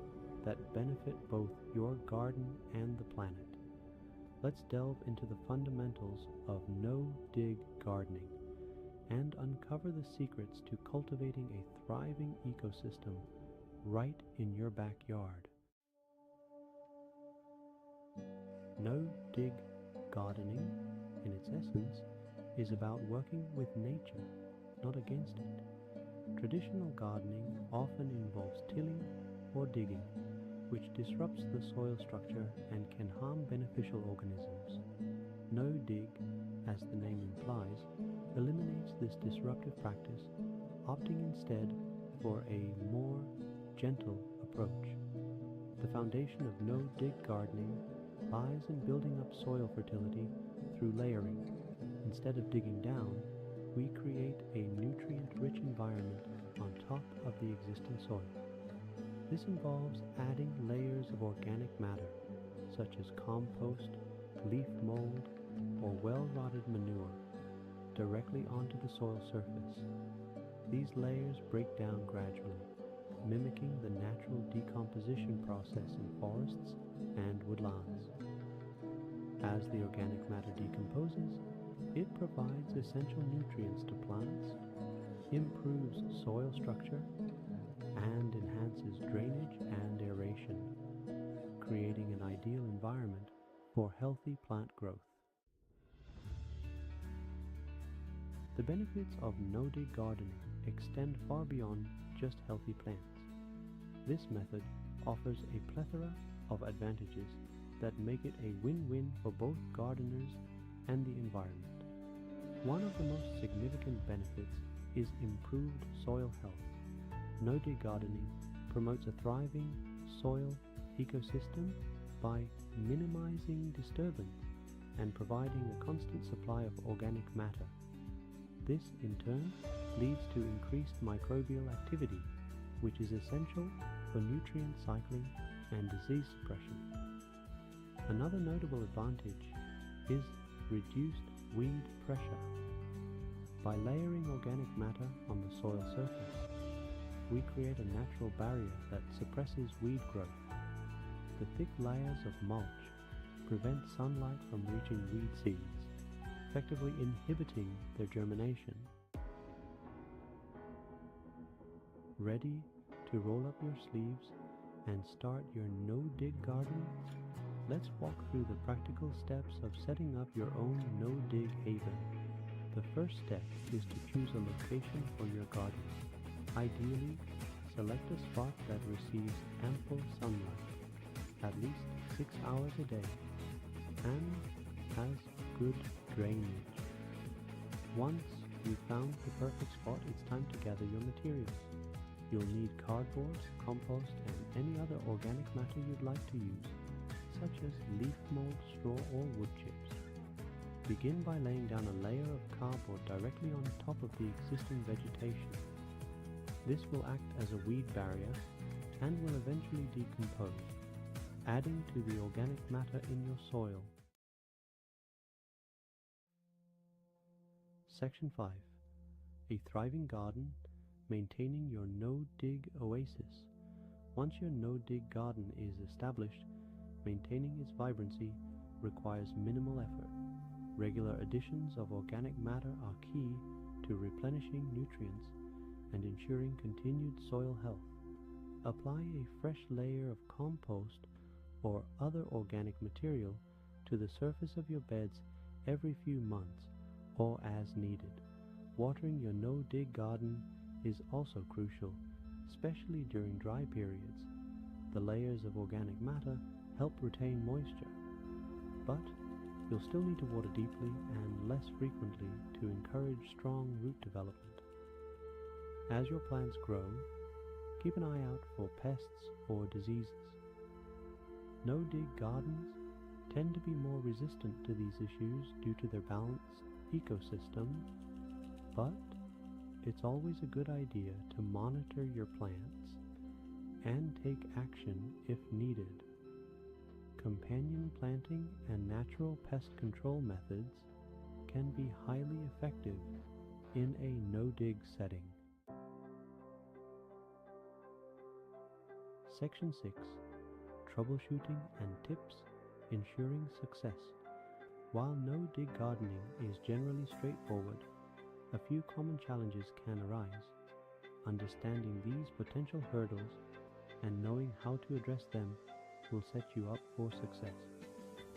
that benefit both your garden and the planet. Let's delve into the fundamentals of no-dig gardening and uncover the secrets to cultivating a thriving ecosystem right in your backyard. No-dig gardening, in its essence, is about working with nature, not against it. Traditional gardening often involves tilling or digging, which disrupts the soil structure and can harm beneficial organisms. No-dig, as the name implies, eliminates this disruptive practice, opting instead for a more gentle approach. The foundation of no-dig gardening lies in building up soil fertility through layering. Instead of digging down, we create a nutrient-rich environment on top of the existing soil. This involves adding layers of organic matter, such as compost, leaf mold, or well-rotted manure, directly onto the soil surface. These layers break down gradually, mimicking the natural decomposition process in forests and woodlands. As the organic matter decomposes, it provides essential nutrients to plants, improves soil structure, and enhances drainage and aeration, creating an ideal environment for healthy plant growth. The benefits of no-dig gardening extend far beyond just healthy plants. This method offers a plethora of advantages that make it a win-win for both gardeners and the environment. One of the most significant benefits is improved soil health. No-dig gardening promotes a thriving soil ecosystem by minimizing disturbance and providing a constant supply of organic matter. This, in turn, leads to increased microbial activity, which is essential for nutrient cycling and disease suppression. Another notable advantage is reduced weed pressure. By layering organic matter on the soil surface, we create a natural barrier that suppresses weed growth. The thick layers of mulch prevent sunlight from reaching weed seeds, effectively inhibiting their germination. Ready to roll up your sleeves and start your no-dig garden? Let's walk through the practical steps of setting up your own no-dig haven. The first step is to choose a location for your garden. Ideally, select a spot that receives ample sunlight, at least 6 hours a day, and has good drainage. Once you've found the perfect spot, it's time to gather your materials. You'll need cardboard, compost, and any other organic matter you'd like to use, such as leaf mold, straw, or wood chips. Begin by laying down a layer of cardboard directly on top of the existing vegetation. This will act as a weed barrier and will eventually decompose, adding to the organic matter in your soil. Section 5. A thriving garden, maintaining your no-dig oasis. Once your no-dig garden is established, maintaining its vibrancy requires minimal effort. Regular additions of organic matter are key to replenishing nutrients and ensuring continued soil health. Apply a fresh layer of compost or other organic material to the surface of your beds every few months or as needed. Watering your no-dig garden is also crucial, especially during dry periods. The layers of organic matter help retain moisture, but you'll still need to water deeply and less frequently to encourage strong root development. As your plants grow, keep an eye out for pests or diseases. No-dig gardens tend to be more resistant to these issues due to their balanced ecosystem, but it's always a good idea to monitor your plants and take action if needed. Companion planting and natural pest control methods can be highly effective in a no-dig setting. Section 6. Troubleshooting and tips ensuring success. While no-dig gardening is generally straightforward, a few common challenges can arise. Understanding these potential hurdles and knowing how to address them will set you up for success.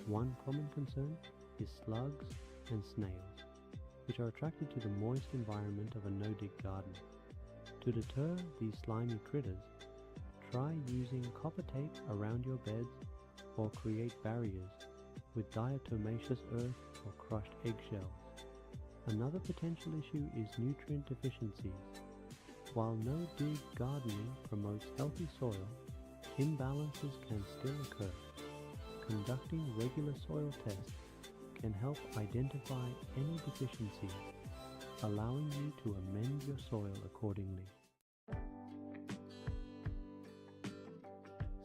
One common concern is slugs and snails, which are attracted to the moist environment of a no-dig garden. To deter these slimy critters, try using copper tape around your beds or create barriers with diatomaceous earth or crushed eggshells. Another potential issue is nutrient deficiencies. While no-dig gardening promotes healthy soil, imbalances can still occur. Conducting regular soil tests can help identify any deficiencies allowing you to amend your soil accordingly.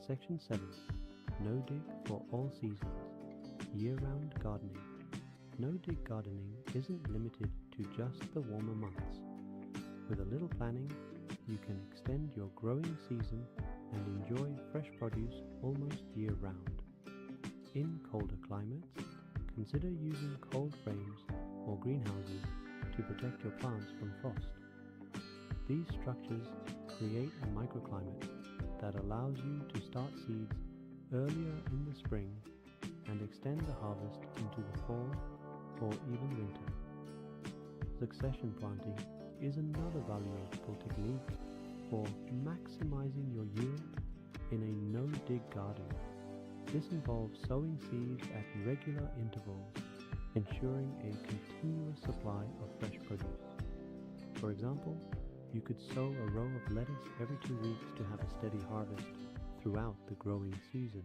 Section 7. No-dig for all seasons. Year-round gardening. No-dig gardening isn't limited to just the warmer months. With a little planning, you can extend your growing season and enjoy fresh produce almost year-round. In colder climates, consider using cold frames or greenhouses to protect your plants from frost. These structures create a microclimate that allows you to start seeds earlier in the spring and extend the harvest into the fall or even winter. Succession planting is another valuable technique for maximizing your yield in a no-dig garden. This involves sowing seeds at regular intervals, ensuring a continuous supply of fresh produce. For example, you could sow a row of lettuce every 2 weeks to have a steady harvest throughout the growing season.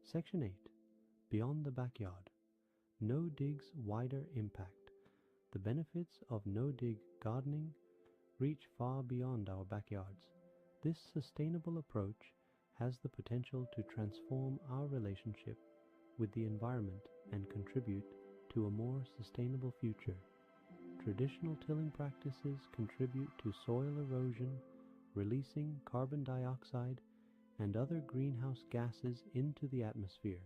Section 8. Beyond the backyard. No-dig's wider impact. The benefits of no-dig gardening reach far beyond our backyards. This sustainable approach has the potential to transform our relationship with the environment and contribute to a more sustainable future. Traditional tilling practices contribute to soil erosion, releasing carbon dioxide and other greenhouse gases into the atmosphere.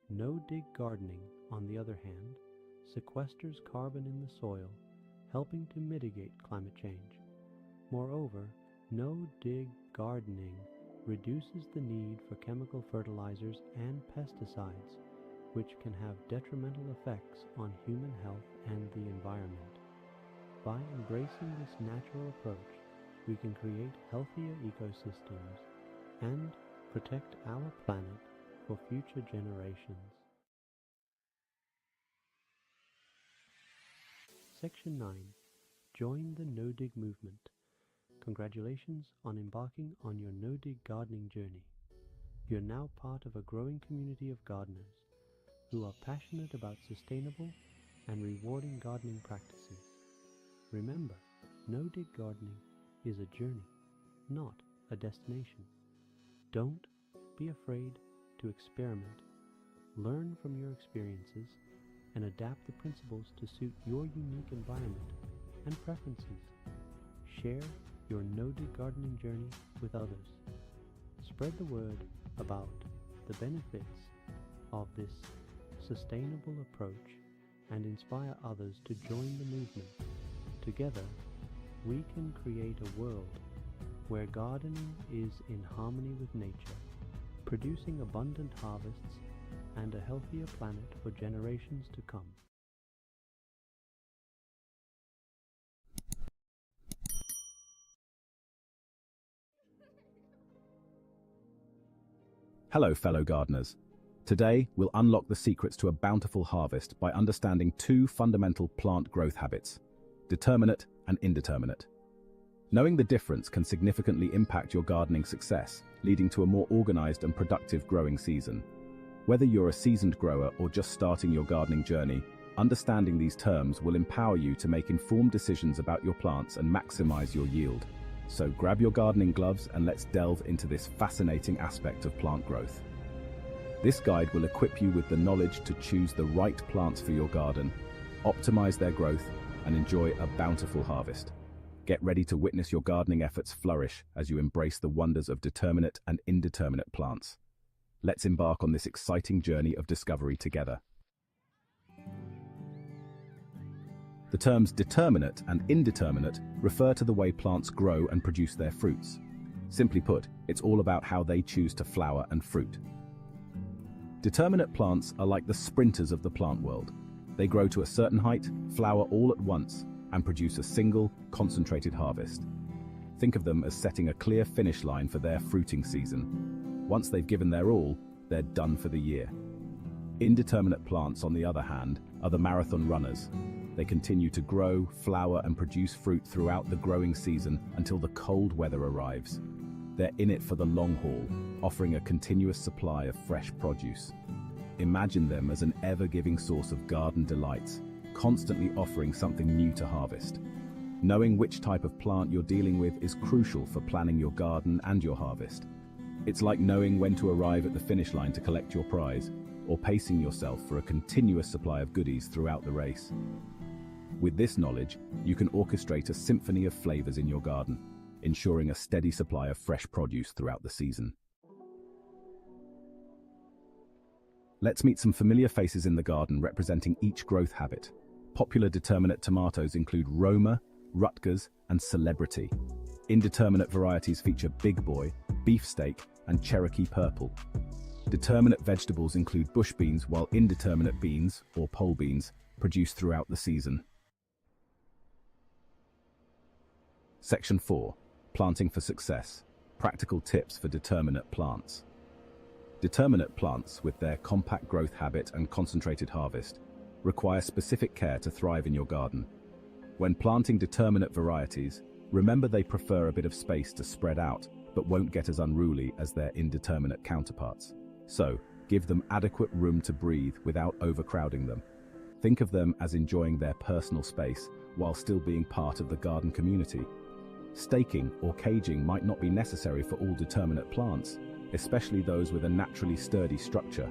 No-dig gardening, on the other hand, sequesters carbon in the soil, helping to mitigate climate change. Moreover, no-dig gardening reduces the need for chemical fertilizers and pesticides, which can have detrimental effects on human health and the environment. By embracing this natural approach, we can create healthier ecosystems and protect our planet for future generations. Section 9. Join the no-dig movement. Congratulations on embarking on your no-dig gardening journey. You're now part of a growing community of gardeners who are passionate about sustainable and rewarding gardening practices. Remember, no-dig gardening is a journey, not a destination. Don't be afraid to experiment. Learn from your experiences and adapt the principles to suit your unique environment and preferences. Share your no-dig gardening journey with others. Spread the word about the benefits of this sustainable approach and inspire others to join the movement. Together, we can create a world where gardening is in harmony with nature, producing abundant harvests and a healthier planet for generations to come. Hello, fellow gardeners. Today, we'll unlock the secrets to a bountiful harvest by understanding 2 fundamental plant growth habits: determinate and indeterminate. Knowing the difference can significantly impact your gardening success, leading to a more organized and productive growing season. Whether you're a seasoned grower or just starting your gardening journey, understanding these terms will empower you to make informed decisions about your plants and maximize your yield. So grab your gardening gloves and let's delve into this fascinating aspect of plant growth. This guide will equip you with the knowledge to choose the right plants for your garden, optimize their growth, and enjoy a bountiful harvest. Get ready to witness your gardening efforts flourish as you embrace the wonders of determinate and indeterminate plants. Let's embark on this exciting journey of discovery together. The terms determinate and indeterminate refer to the way plants grow and produce their fruits. Simply put, it's all about how they choose to flower and fruit. Determinate plants are like the sprinters of the plant world. They grow to a certain height, flower all at once, and produce a single, concentrated harvest. Think of them as setting a clear finish line for their fruiting season. Once they've given their all, they're done for the year. Indeterminate plants, on the other hand, are the marathon runners. They continue to grow, flower, and produce fruit throughout the growing season until the cold weather arrives. They're in it for the long haul, offering a continuous supply of fresh produce. Imagine them as an ever-giving source of garden delights, constantly offering something new to harvest. Knowing which type of plant you're dealing with is crucial for planning your garden and your harvest. It's like knowing when to arrive at the finish line to collect your prize, or pacing yourself for a continuous supply of goodies throughout the race. With this knowledge, you can orchestrate a symphony of flavors in your garden, ensuring a steady supply of fresh produce throughout the season. Let's meet some familiar faces in the garden representing each growth habit. Popular determinate tomatoes include Roma, Rutgers, and Celebrity. Indeterminate varieties feature Big Boy, Beefsteak, and Cherokee Purple. Determinate vegetables include bush beans, while indeterminate beans, or pole beans, produce throughout the season. Section 4. Planting for Success. Practical tips for determinate plants. Determinate plants, with their compact growth habit and concentrated harvest, require specific care to thrive in your garden. When planting determinate varieties, remember they prefer a bit of space to spread out, but won't get as unruly as their indeterminate counterparts. So, give them adequate room to breathe without overcrowding them. Think of them as enjoying their personal space while still being part of the garden community. Staking or caging might not be necessary for all determinate plants, especially those with a naturally sturdy structure.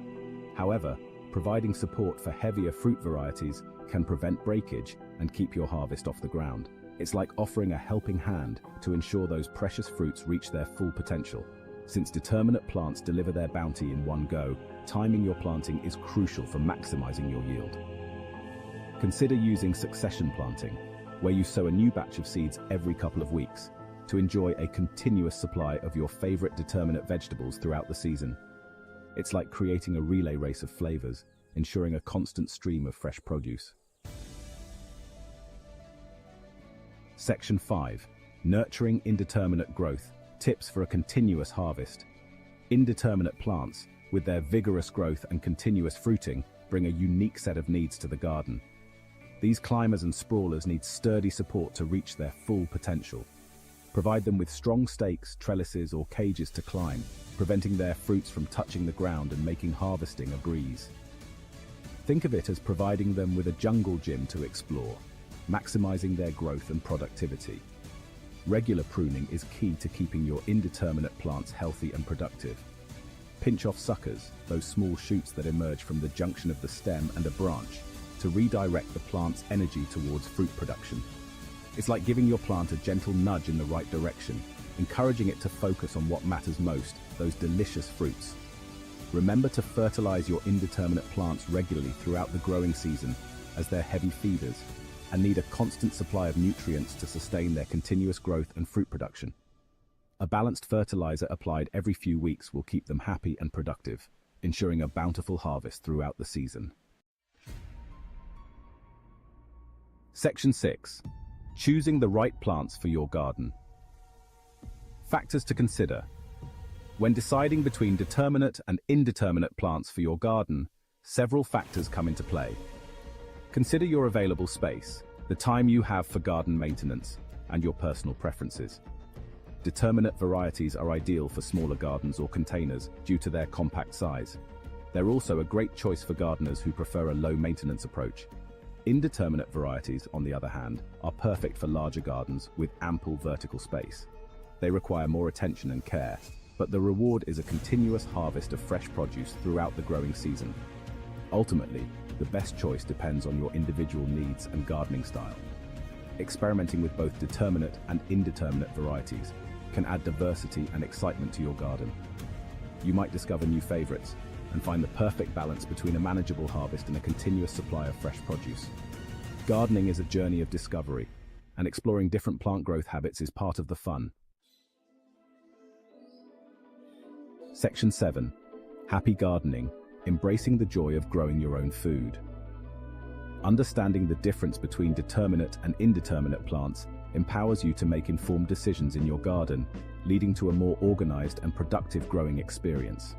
However, providing support for heavier fruit varieties can prevent breakage and keep your harvest off the ground. It's like offering a helping hand to ensure those precious fruits reach their full potential. Since determinate plants deliver their bounty in one go, timing your planting is crucial for maximizing your yield. Consider using succession planting, where you sow a new batch of seeds every couple of weeks to enjoy a continuous supply of your favorite determinate vegetables throughout the season. It's like creating a relay race of flavors, ensuring a constant stream of fresh produce. Section 5. Nurturing indeterminate growth. Tips for a continuous harvest. Indeterminate plants, with their vigorous growth and continuous fruiting, bring a unique set of needs to the garden. These climbers and sprawlers need sturdy support to reach their full potential. Provide them with strong stakes, trellises, or cages to climb, preventing their fruits from touching the ground and making harvesting a breeze. Think of it as providing them with a jungle gym to explore, maximizing their growth and productivity. Regular pruning is key to keeping your indeterminate plants healthy and productive. Pinch off suckers, those small shoots that emerge from the junction of the stem and a branch, to redirect the plant's energy towards fruit production. It's like giving your plant a gentle nudge in the right direction, encouraging it to focus on what matters most, those delicious fruits. Remember to fertilize your indeterminate plants regularly throughout the growing season, as they're heavy feeders and need a constant supply of nutrients to sustain their continuous growth and fruit production. A balanced fertilizer applied every few weeks will keep them happy and productive, ensuring a bountiful harvest throughout the season. Section 6. Choosing the right plants for your garden. Factors to consider. When deciding between determinate and indeterminate plants for your garden, several factors come into play. Consider your available space, the time you have for garden maintenance, and your personal preferences. Determinate varieties are ideal for smaller gardens or containers due to their compact size. They're also a great choice for gardeners who prefer a low-maintenance approach. Indeterminate varieties, on the other hand, are perfect for larger gardens with ample vertical space. They require more attention and care, but the reward is a continuous harvest of fresh produce throughout the growing season. Ultimately, the best choice depends on your individual needs and gardening style. Experimenting with both determinate and indeterminate varieties can add diversity and excitement to your garden. You might discover new favorites and find the perfect balance between a manageable harvest and a continuous supply of fresh produce. Gardening is a journey of discovery, and exploring different plant growth habits is part of the fun. Section 7. Happy gardening. Embracing the joy of growing your own food. Understanding the difference between determinate and indeterminate plants empowers you to make informed decisions in your garden, leading to a more organized and productive growing experience.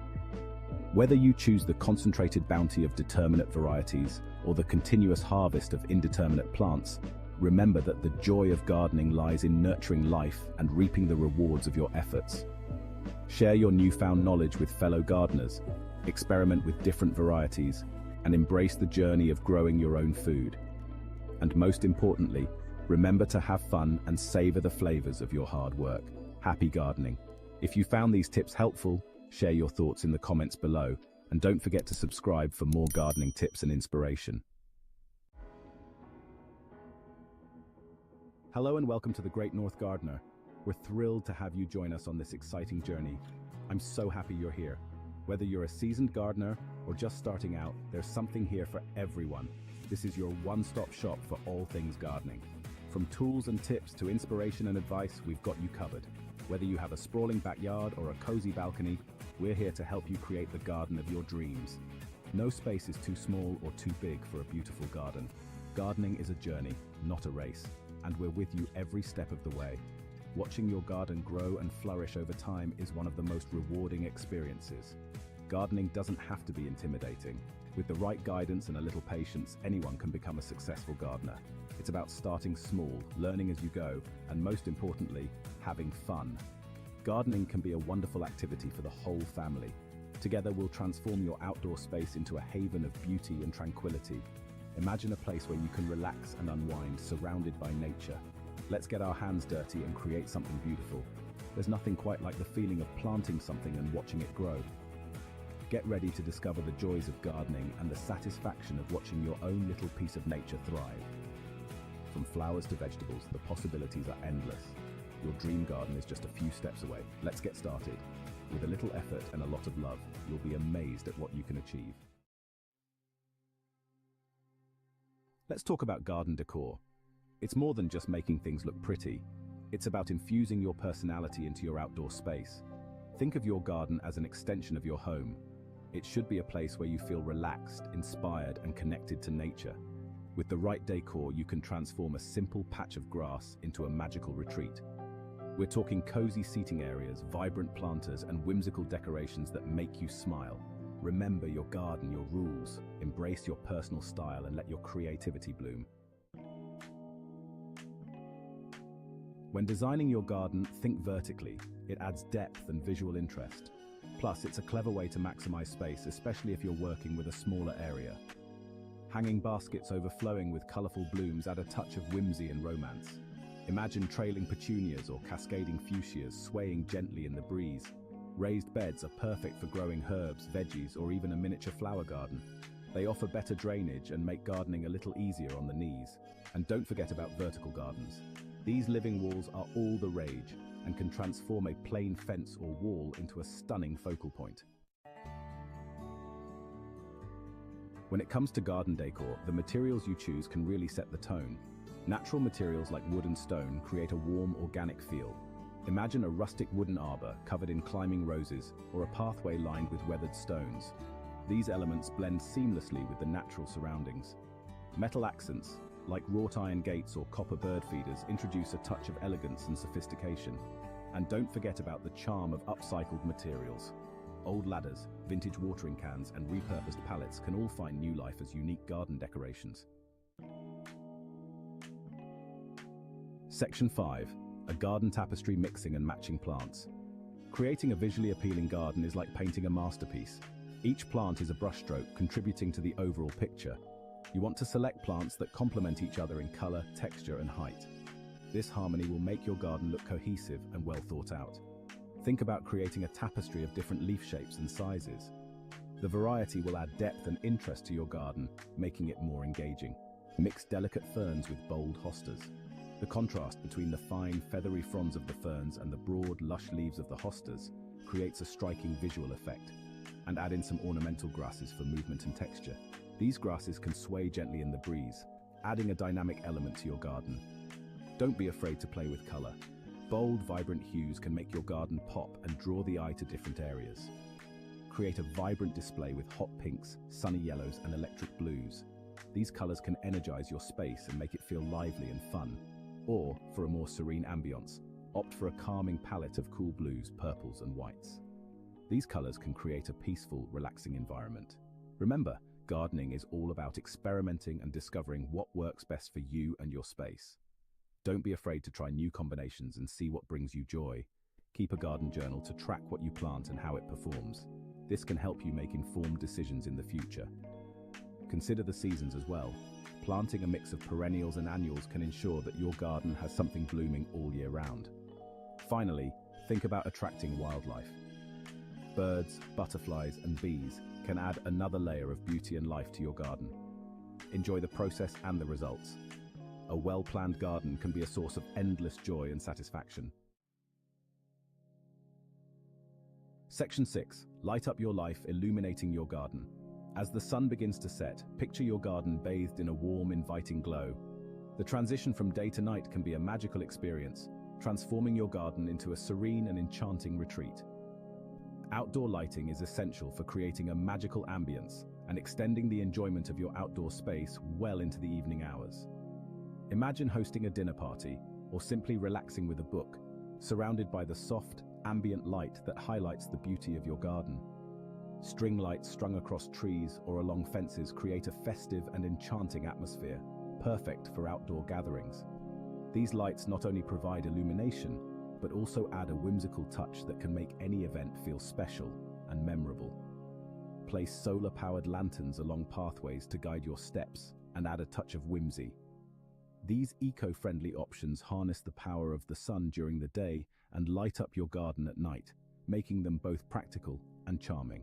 Whether you choose the concentrated bounty of determinate varieties or the continuous harvest of indeterminate plants, remember that the joy of gardening lies in nurturing life and reaping the rewards of your efforts. Share your newfound knowledge with fellow gardeners experiment with different varieties, and embrace the journey of growing your own food. And most importantly, remember to have fun and savor the flavors of your hard work. Happy gardening! If you found these tips helpful, share your thoughts in the comments below, and don't forget to subscribe for more gardening tips and inspiration. Hello and welcome to the Great North Gardener. We're thrilled to have you join us on this exciting journey. I'm so happy you're here. Whether you're a seasoned gardener or just starting out, there's something here for everyone. This is your one-stop shop for all things gardening. From tools and tips to inspiration and advice, we've got you covered. Whether you have a sprawling backyard or a cozy balcony, we're here to help you create the garden of your dreams. No space is too small or too big for a beautiful garden. Gardening is a journey, not a race, and we're with you every step of the way. Watching your garden grow and flourish over time is one of the most rewarding experiences. Gardening doesn't have to be intimidating. With the right guidance and a little patience, anyone can become a successful gardener. It's about starting small, learning as you go, and most importantly, having fun. Gardening can be a wonderful activity for the whole family. Together we'll transform your outdoor space into a haven of beauty and tranquility. Imagine a place where you can relax and unwind, surrounded by nature. Let's get our hands dirty and create something beautiful. There's nothing quite like the feeling of planting something and watching it grow. Get ready to discover the joys of gardening and the satisfaction of watching your own little piece of nature thrive. From flowers to vegetables, the possibilities are endless. Your dream garden is just a few steps away. Let's get started. With a little effort and a lot of love, you'll be amazed at what you can achieve. Let's talk about garden decor. It's more than just making things look pretty. It's about infusing your personality into your outdoor space. Think of your garden as an extension of your home. It should be a place where you feel relaxed, inspired, and connected to nature. With the right decor, you can transform a simple patch of grass into a magical retreat. We're talking cozy seating areas, vibrant planters, and whimsical decorations that make you smile. Remember your garden, your rules. Embrace your personal style and let your creativity bloom. When designing your garden, think vertically. It adds depth and visual interest. Plus, it's a clever way to maximize space, especially if you're working with a smaller area. Hanging baskets overflowing with colorful blooms add a touch of whimsy and romance. Imagine trailing petunias or cascading fuchsias swaying gently in the breeze. Raised beds are perfect for growing herbs, veggies, or even a miniature flower garden. They offer better drainage and make gardening a little easier on the knees. And don't forget about vertical gardens. These living walls are all the rage and can transform a plain fence or wall into a stunning focal point. When it comes to garden decor, the materials you choose can really set the tone. Natural materials like wood and stone create a warm, organic feel. Imagine a rustic wooden arbor covered in climbing roses or a pathway lined with weathered stones. These elements blend seamlessly with the natural surroundings. Metal accents, like wrought iron gates or copper bird feeders, introduce a touch of elegance and sophistication. And don't forget about the charm of upcycled materials. Old ladders, vintage watering cans, and repurposed pallets can all find new life as unique garden decorations. Section 5. A garden tapestry mixing and matching plants. Creating a visually appealing garden is like painting a masterpiece. Each plant is a brushstroke contributing to the overall picture. You want to select plants that complement each other in color, texture, and height. This harmony will make your garden look cohesive and well thought out. Think about creating a tapestry of different leaf shapes and sizes. The variety will add depth and interest to your garden, making it more engaging. Mix delicate ferns with bold hostas. The contrast between the fine, feathery fronds of the ferns and the broad, lush leaves of the hostas creates a striking visual effect. And add in some ornamental grasses for movement and texture. These grasses can sway gently in the breeze, adding a dynamic element to your garden. Don't be afraid to play with color. Bold, vibrant hues can make your garden pop and draw the eye to different areas. Create a vibrant display with hot pinks, sunny yellows, and electric blues. These colors can energize your space and make it feel lively and fun. Or, for a more serene ambience, opt for a calming palette of cool blues, purples, and whites. These colors can create a peaceful, relaxing environment. Remember, gardening is all about experimenting and discovering what works best for you and your space. Don't be afraid to try new combinations and see what brings you joy. Keep a garden journal to track what you plant and how it performs. This can help you make informed decisions in the future. Consider the seasons as well. Planting a mix of perennials and annuals can ensure that your garden has something blooming all year round. Finally, think about attracting wildlife. Birds, butterflies, and bees can add another layer of beauty and life to your garden. Enjoy the process and the results. A well-planned garden can be a source of endless joy and satisfaction. Section 6. Light up your life, illuminating your garden. As the sun begins to set, picture your garden bathed in a warm, inviting glow. The transition from day to night can be a magical experience, transforming your garden into a serene and enchanting retreat. Outdoor lighting is essential for creating a magical ambience and extending the enjoyment of your outdoor space well into the evening hours. Imagine hosting a dinner party or simply relaxing with a book, surrounded by the soft, ambient light that highlights the beauty of your garden. String lights strung across trees or along fences create a festive and enchanting atmosphere, perfect for outdoor gatherings. These lights not only provide illumination, but also add a whimsical touch that can make any event feel special and memorable. Place solar-powered lanterns along pathways to guide your steps and add a touch of whimsy. These eco-friendly options harness the power of the sun during the day and light up your garden at night, making them both practical and charming.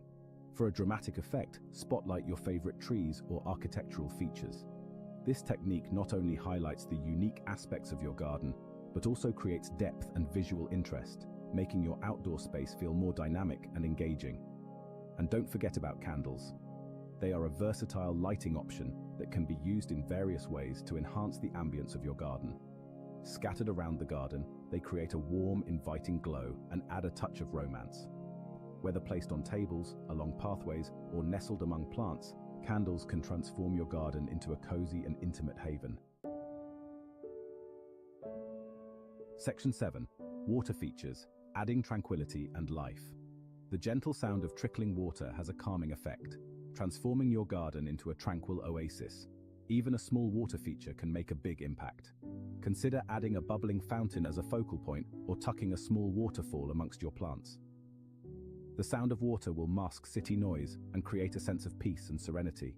For a dramatic effect, spotlight your favorite trees or architectural features. This technique not only highlights the unique aspects of your garden, but also creates depth and visual interest, making your outdoor space feel more dynamic and engaging. And don't forget about candles. They are a versatile lighting option that can be used in various ways to enhance the ambience of your garden. Scattered around the garden, they create a warm, inviting glow and add a touch of romance. Whether placed on tables, along pathways, or nestled among plants, candles can transform your garden into a cozy and intimate haven. Section 7. Water features, adding tranquility and life. The gentle sound of trickling water has a calming effect, transforming your garden into a tranquil oasis. Even a small water feature can make a big impact. Consider adding a bubbling fountain as a focal point or tucking a small waterfall amongst your plants. The sound of water will mask city noise and create a sense of peace and serenity.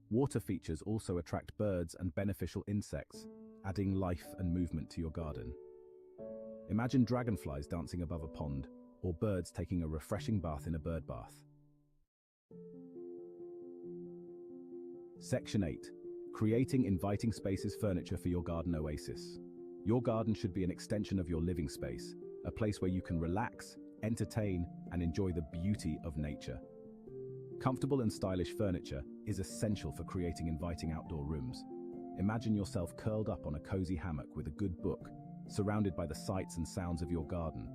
Water features also attract birds and beneficial insects, adding life and movement to your garden. Imagine dragonflies dancing above a pond, or birds taking a refreshing bath in a bird bath. Section 8. Creating inviting spaces, furniture for your garden oasis. Your garden should be an extension of your living space, a place where you can relax, entertain, and enjoy the beauty of nature. Comfortable and stylish furniture is essential for creating inviting outdoor rooms. Imagine yourself curled up on a cozy hammock with a good book, surrounded by the sights and sounds of your garden.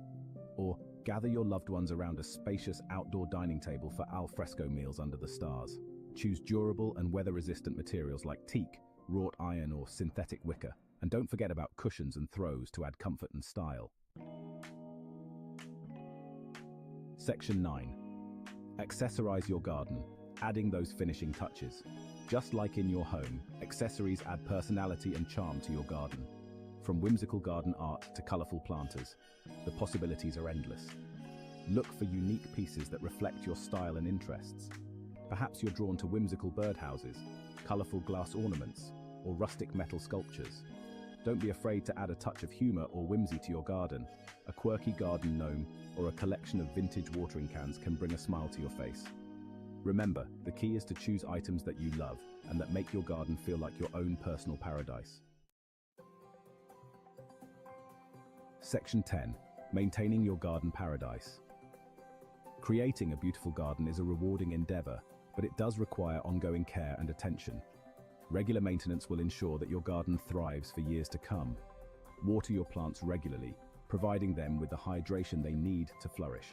Or gather your loved ones around a spacious outdoor dining table for al fresco meals under the stars. Choose durable and weather-resistant materials like teak, wrought iron, or synthetic wicker. And don't forget about cushions and throws to add comfort and style. Section 9. Accessorize your garden, adding those finishing touches. Just like in your home, accessories add personality and charm to your garden. From whimsical garden art to colorful planters, the possibilities are endless. Look for unique pieces that reflect your style and interests. Perhaps you're drawn to whimsical birdhouses, colorful glass ornaments, or rustic metal sculptures. Don't be afraid to add a touch of humor or whimsy to your garden. A quirky garden gnome or a collection of vintage watering cans can bring a smile to your face. Remember, the key is to choose items that you love and that make your garden feel like your own personal paradise. Section 10. Maintaining your garden paradise. Creating a beautiful garden is a rewarding endeavor, but it does require ongoing care and attention. Regular maintenance will ensure that your garden thrives for years to come. Water your plants regularly, providing them with the hydration they need to flourish.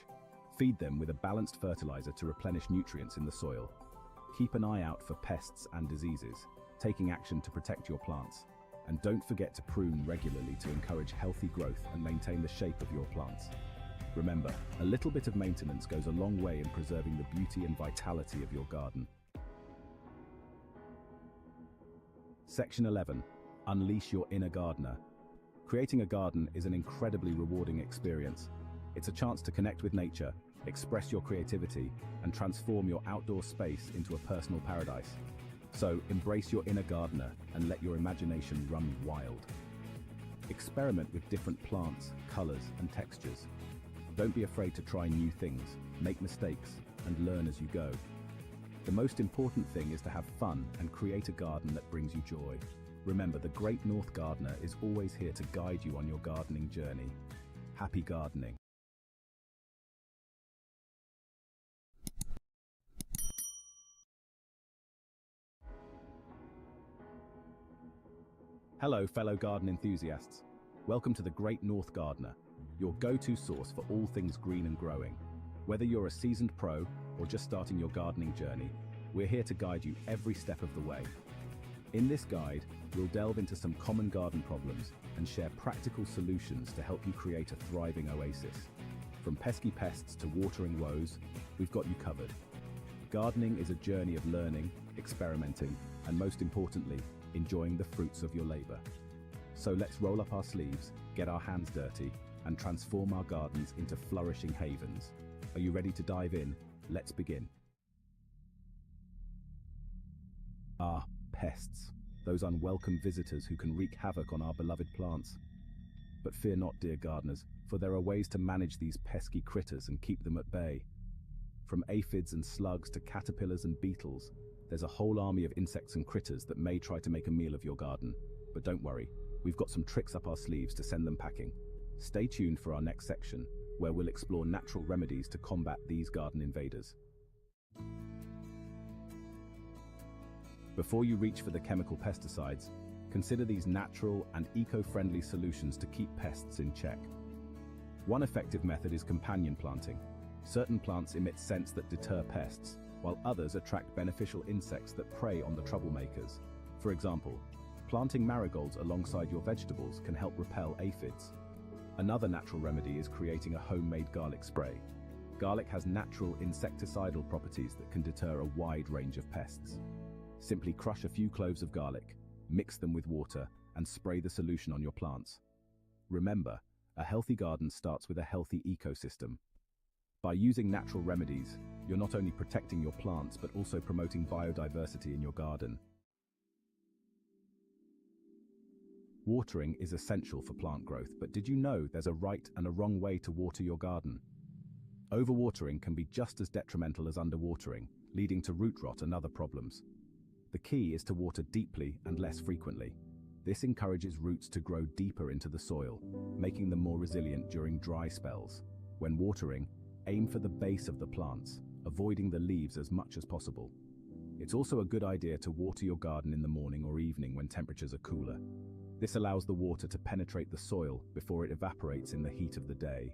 Feed them with a balanced fertilizer to replenish nutrients in the soil. Keep an eye out for pests and diseases, taking action to protect your plants. And don't forget to prune regularly to encourage healthy growth and maintain the shape of your plants. Remember, a little bit of maintenance goes a long way in preserving the beauty and vitality of your garden. Section 11. Unleash your inner gardener. Creating a garden is an incredibly rewarding experience. It's a chance to connect with nature, express your creativity, and transform your outdoor space into a personal paradise. So, embrace your inner gardener and let your imagination run wild. Experiment with different plants, colors, and textures. Don't be afraid to try new things, make mistakes, and learn as you go. The most important thing is to have fun and create a garden that brings you joy. Remember, the Great North Gardener is always here to guide you on your gardening journey. Happy gardening! Hello, fellow garden enthusiasts. Welcome to the Great North Gardener, your go-to source for all things green and growing. Whether you're a seasoned pro or just starting your gardening journey, we're here to guide you every step of the way. In this guide, we'll delve into some common garden problems and share practical solutions to help you create a thriving oasis. From pesky pests to watering woes, we've got you covered. Gardening is a journey of learning, experimenting, and most importantly, enjoying the fruits of your labor. So let's roll up our sleeves, get our hands dirty, and transform our gardens into flourishing havens. Are you ready to dive in? Let's begin. Pests. Those unwelcome visitors who can wreak havoc on our beloved plants. But fear not, dear gardeners, for there are ways to manage these pesky critters and keep them at bay. From aphids and slugs to caterpillars and beetles, there's a whole army of insects and critters that may try to make a meal of your garden. But don't worry, we've got some tricks up our sleeves to send them packing. Stay tuned for our next section, where we'll explore natural remedies to combat these garden invaders. Before you reach for the chemical pesticides, consider these natural and eco-friendly solutions to keep pests in check. One effective method is companion planting. Certain plants emit scents that deter pests, while others attract beneficial insects that prey on the troublemakers. For example, planting marigolds alongside your vegetables can help repel aphids. Another natural remedy is creating a homemade garlic spray. Garlic has natural insecticidal properties that can deter a wide range of pests. Simply crush a few cloves of garlic, mix them with water, and spray the solution on your plants. Remember, a healthy garden starts with a healthy ecosystem. By using natural remedies, you're not only protecting your plants but also promoting biodiversity in your garden. Watering is essential for plant growth, but did you know there's a right and a wrong way to water your garden? Overwatering can be just as detrimental as underwatering, leading to root rot and other problems. The key is to water deeply and less frequently. This encourages roots to grow deeper into the soil, making them more resilient during dry spells. When watering, aim for the base of the plants, avoiding the leaves as much as possible. It's also a good idea to water your garden in the morning or evening when temperatures are cooler. This allows the water to penetrate the soil before it evaporates in the heat of the day.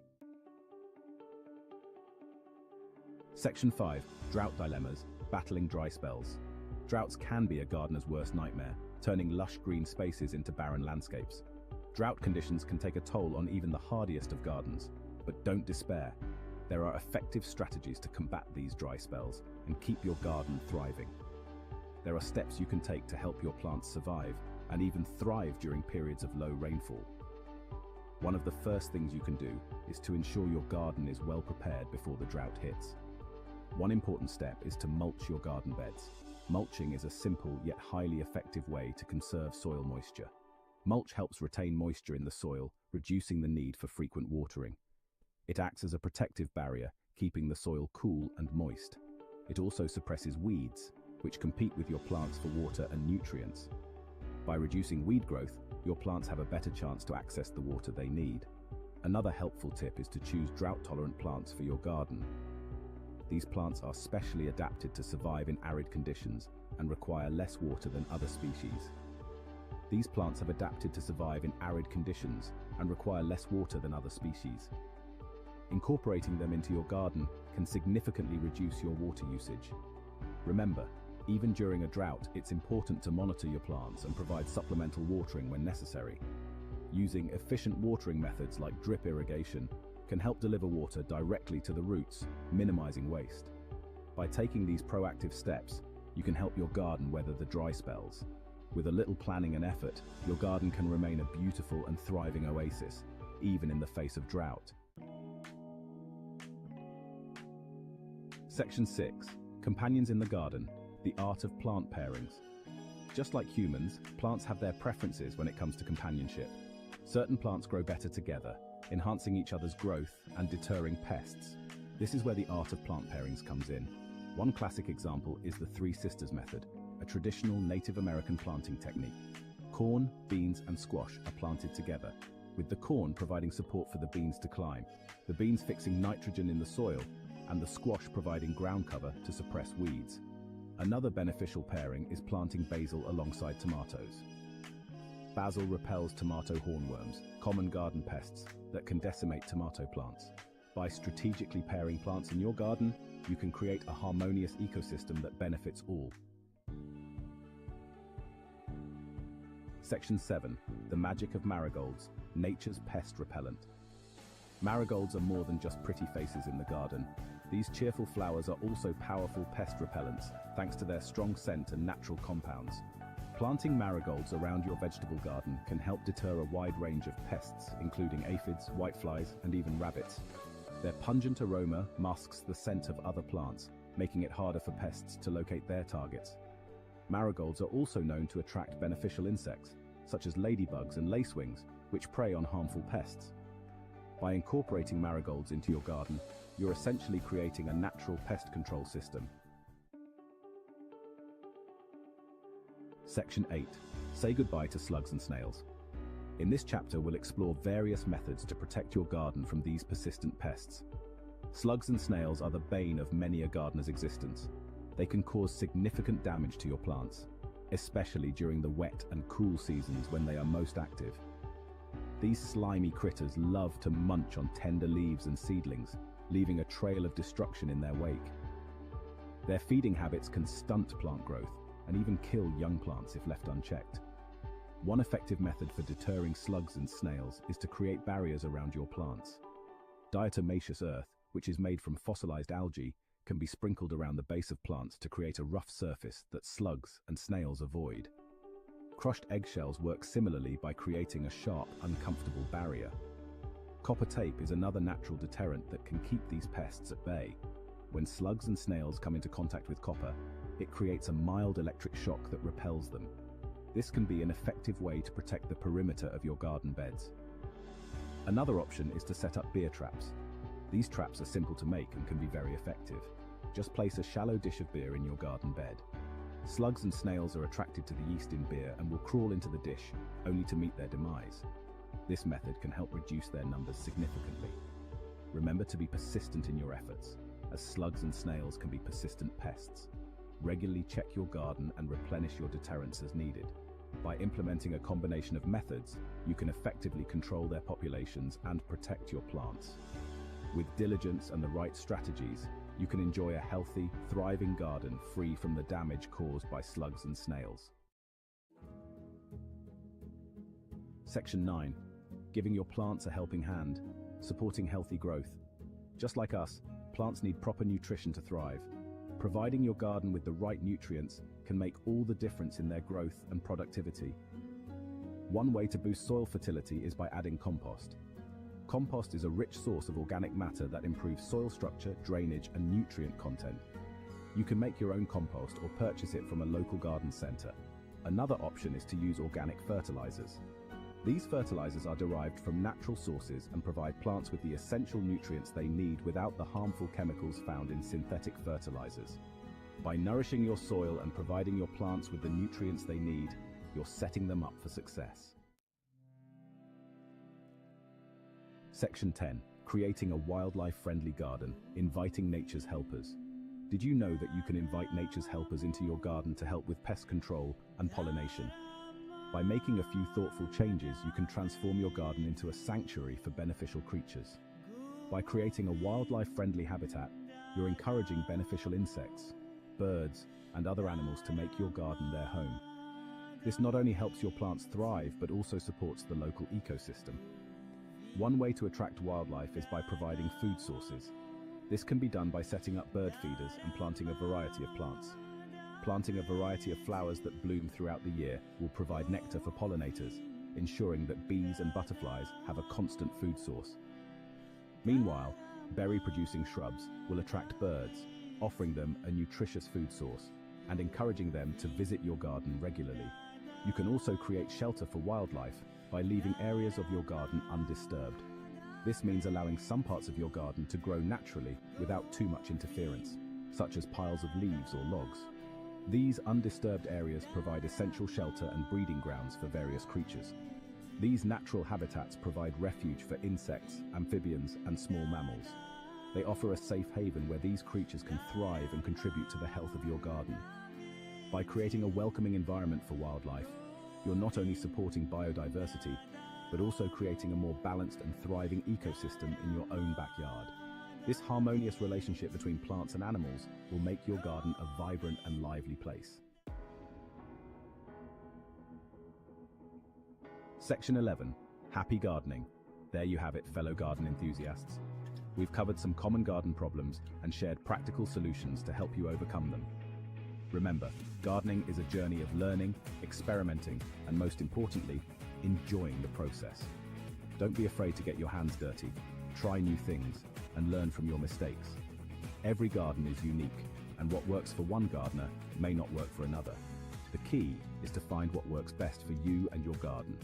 Section 5. Drought dilemmas, battling dry spells. Droughts can be a gardener's worst nightmare, turning lush green spaces into barren landscapes. Drought conditions can take a toll on even the hardiest of gardens, but don't despair. There are effective strategies to combat these dry spells and keep your garden thriving. There are steps you can take to help your plants survive and even thrive during periods of low rainfall. One of the first things you can do is to ensure your garden is well prepared before the drought hits. One important step is to mulch your garden beds. Mulching is a simple yet highly effective way to conserve soil moisture. Mulch helps retain moisture in the soil, reducing the need for frequent watering. It acts as a protective barrier, keeping the soil cool and moist. It also suppresses weeds, which compete with your plants for water and nutrients. By reducing weed growth, your plants have a better chance to access the water they need. Another helpful tip is to choose drought-tolerant plants for your garden. These plants are specially adapted to survive in arid conditions and require less water than other species. These plants have adapted to survive in arid conditions and require less water than other species. Incorporating them into your garden can significantly reduce your water usage. Remember, even during a drought, it's important to monitor your plants and provide supplemental watering when necessary. Using efficient watering methods like drip irrigation can help deliver water directly to the roots, minimizing waste. By taking these proactive steps, you can help your garden weather the dry spells. With a little planning and effort, your garden can remain a beautiful and thriving oasis, even in the face of drought. Section 6. Companions in the garden. The art of plant pairings. Just like humans, plants have their preferences when it comes to companionship. Certain plants grow better together, enhancing each other's growth and deterring pests. This is where the art of plant pairings comes in. One classic example is the Three Sisters method, a traditional Native American planting technique. Corn, beans, and squash are planted together, with the corn providing support for the beans to climb, the beans fixing nitrogen in the soil, and the squash providing ground cover to suppress weeds. Another beneficial pairing is planting basil alongside tomatoes. Basil repels tomato hornworms, common garden pests that can decimate tomato plants. By strategically pairing plants in your garden, you can create a harmonious ecosystem that benefits all. Section 7. The magic of marigolds, nature's pest repellent. Marigolds are more than just pretty faces in the garden. These cheerful flowers are also powerful pest repellents, thanks to their strong scent and natural compounds. Planting marigolds around your vegetable garden can help deter a wide range of pests, including aphids, whiteflies, and even rabbits. Their pungent aroma masks the scent of other plants, making it harder for pests to locate their targets. Marigolds are also known to attract beneficial insects, such as ladybugs and lacewings, which prey on harmful pests. By incorporating marigolds into your garden, you're essentially creating a natural pest control system. Section 8. Say goodbye to slugs and snails. In this chapter, we'll explore various methods to protect your garden from these persistent pests. Slugs and snails are the bane of many a gardener's existence. They can cause significant damage to your plants, especially during the wet and cool seasons when they are most active. These slimy critters love to munch on tender leaves and seedlings, leaving a trail of destruction in their wake. Their feeding habits can stunt plant growth and even kill young plants if left unchecked. One effective method for deterring slugs and snails is to create barriers around your plants. Diatomaceous earth, which is made from fossilized algae, can be sprinkled around the base of plants to create a rough surface that slugs and snails avoid. Crushed eggshells work similarly by creating a sharp, uncomfortable barrier. Copper tape is another natural deterrent that can keep these pests at bay. When slugs and snails come into contact with copper, it creates a mild electric shock that repels them. This can be an effective way to protect the perimeter of your garden beds. Another option is to set up beer traps. These traps are simple to make and can be very effective. Just place a shallow dish of beer in your garden bed. Slugs and snails are attracted to the yeast in beer and will crawl into the dish, only to meet their demise. This method can help reduce their numbers significantly. Remember to be persistent in your efforts, as slugs and snails can be persistent pests. Regularly check your garden and replenish your deterrents as needed. By implementing a combination of methods, you can effectively control their populations and protect your plants. With diligence and the right strategies, you can enjoy a healthy, thriving garden free from the damage caused by slugs and snails. Section 9. Giving your plants a helping hand, supporting healthy growth. Just like us, plants need proper nutrition to thrive. Providing your garden with the right nutrients can make all the difference in their growth and productivity. One way to boost soil fertility is by adding compost. Compost is a rich source of organic matter that improves soil structure, drainage, and nutrient content. You can make your own compost or purchase it from a local garden center. Another option is to use organic fertilizers. These fertilizers are derived from natural sources and provide plants with the essential nutrients they need without the harmful chemicals found in synthetic fertilizers. By nourishing your soil and providing your plants with the nutrients they need, you're setting them up for success. Section 10. Creating a wildlife-friendly garden, inviting nature's helpers. Did you know that you can invite nature's helpers into your garden to help with pest control and pollination? By making a few thoughtful changes, you can transform your garden into a sanctuary for beneficial creatures. By creating a wildlife-friendly habitat, you're encouraging beneficial insects, birds, and other animals to make your garden their home. This not only helps your plants thrive, but also supports the local ecosystem. One way to attract wildlife is by providing food sources. This can be done by setting up bird feeders and planting a variety of plants. Planting a variety of flowers that bloom throughout the year will provide nectar for pollinators, ensuring that bees and butterflies have a constant food source. Meanwhile, berry-producing shrubs will attract birds, offering them a nutritious food source, and encouraging them to visit your garden regularly. You can also create shelter for wildlife by leaving areas of your garden undisturbed. This means allowing some parts of your garden to grow naturally without too much interference, such as piles of leaves or logs. These undisturbed areas provide essential shelter and breeding grounds for various creatures. These natural habitats provide refuge for insects, amphibians, and small mammals. They offer a safe haven where these creatures can thrive and contribute to the health of your garden. By creating a welcoming environment for wildlife, you're not only supporting biodiversity, but also creating a more balanced and thriving ecosystem in your own backyard. This harmonious relationship between plants and animals will make your garden a vibrant and lively place. Section 11. Happy gardening. There you have it, fellow garden enthusiasts. We've covered some common garden problems and shared practical solutions to help you overcome them. Remember, gardening is a journey of learning, experimenting, and most importantly, enjoying the process. Don't be afraid to get your hands dirty, try new things, and learn from your mistakes. Every garden is unique, and what works for one gardener may not work for another. The key is to find what works best for you and your garden.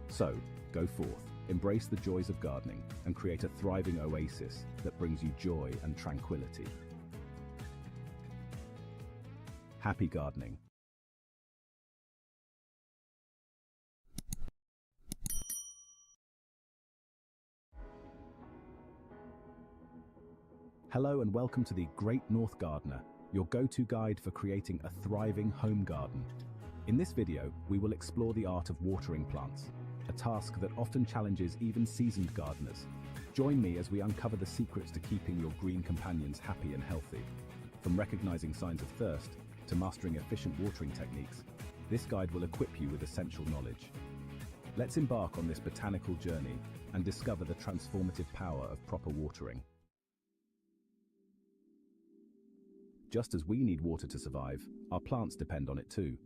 So, go forth, embrace the joys of gardening, and create a thriving oasis that brings you joy and tranquility. Happy gardening. Hello and welcome to the Great North Gardener, your go-to guide for creating a thriving home garden. In this video, we will explore the art of watering plants, a task that often challenges even seasoned gardeners. Join me as we uncover the secrets to keeping your green companions happy and healthy. From recognizing signs of thirst to mastering efficient watering techniques, this guide will equip you with essential knowledge. Let's embark on this botanical journey and discover the transformative power of proper watering. Just as we need water to survive, our plants depend on it too.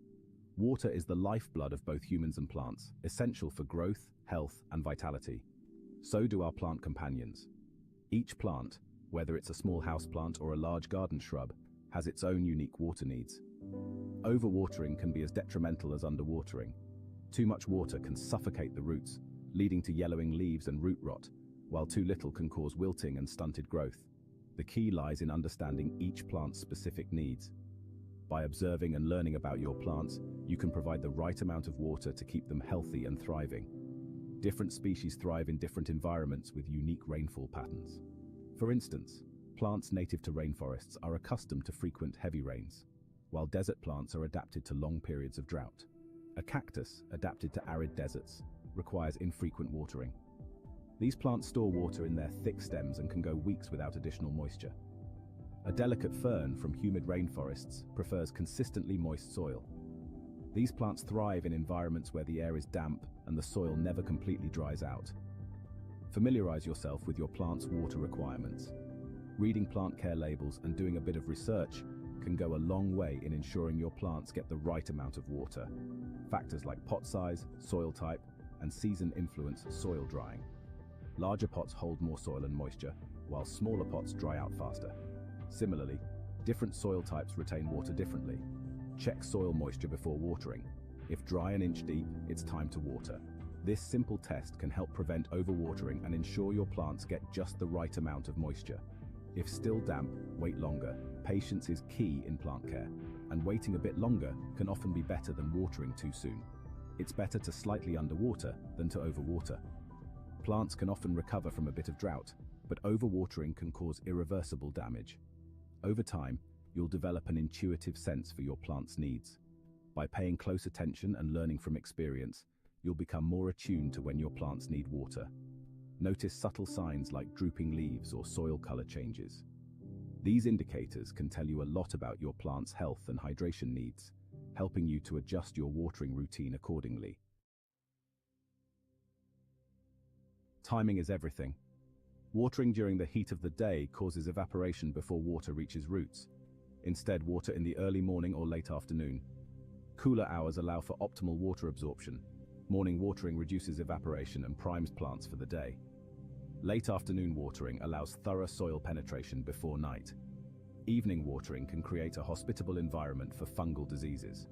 Water is the lifeblood of both humans and plants, essential for growth, health, and vitality. So do our plant companions. Each plant, whether it's a small houseplant or a large garden shrub, has its own unique water needs. Overwatering can be as detrimental as underwatering. Too much water can suffocate the roots, leading to yellowing leaves and root rot, while too little can cause wilting and stunted growth. The key lies in understanding each plant's specific needs. By observing and learning about your plants, you can provide the right amount of water to keep them healthy and thriving. Different species thrive in different environments with unique rainfall patterns. For instance, plants native to rainforests are accustomed to frequent heavy rains, while desert plants are adapted to long periods of drought. A cactus, adapted to arid deserts, requires infrequent watering. These plants store water in their thick stems and can go weeks without additional moisture. A delicate fern from humid rainforests prefers consistently moist soil. These plants thrive in environments where the air is damp and the soil never completely dries out. Familiarize yourself with your plant's water requirements. Reading plant care labels and doing a bit of research can go a long way in ensuring your plants get the right amount of water. Factors like pot size, soil type, and season influence soil drying. Larger pots hold more soil and moisture, while smaller pots dry out faster. Similarly, different soil types retain water differently. Check soil moisture before watering. If dry an inch deep, it's time to water. This simple test can help prevent overwatering and ensure your plants get just the right amount of moisture. If still damp, wait longer. Patience is key in plant care, and waiting a bit longer can often be better than watering too soon. It's better to slightly underwater than to overwater. Plants can often recover from a bit of drought, but overwatering can cause irreversible damage. Over time, you'll develop an intuitive sense for your plant's needs. By paying close attention and learning from experience, you'll become more attuned to when your plants need water. Notice subtle signs like drooping leaves or soil color changes. These indicators can tell you a lot about your plant's health and hydration needs, helping you to adjust your watering routine accordingly. Timing is everything. Watering during the heat of the day causes evaporation before water reaches roots. Instead, water in the early morning or late afternoon. Cooler hours allow for optimal water absorption. Morning watering reduces evaporation and primes plants for the day. Late afternoon watering allows thorough soil penetration before night. Evening watering can create a hospitable environment for fungal diseases.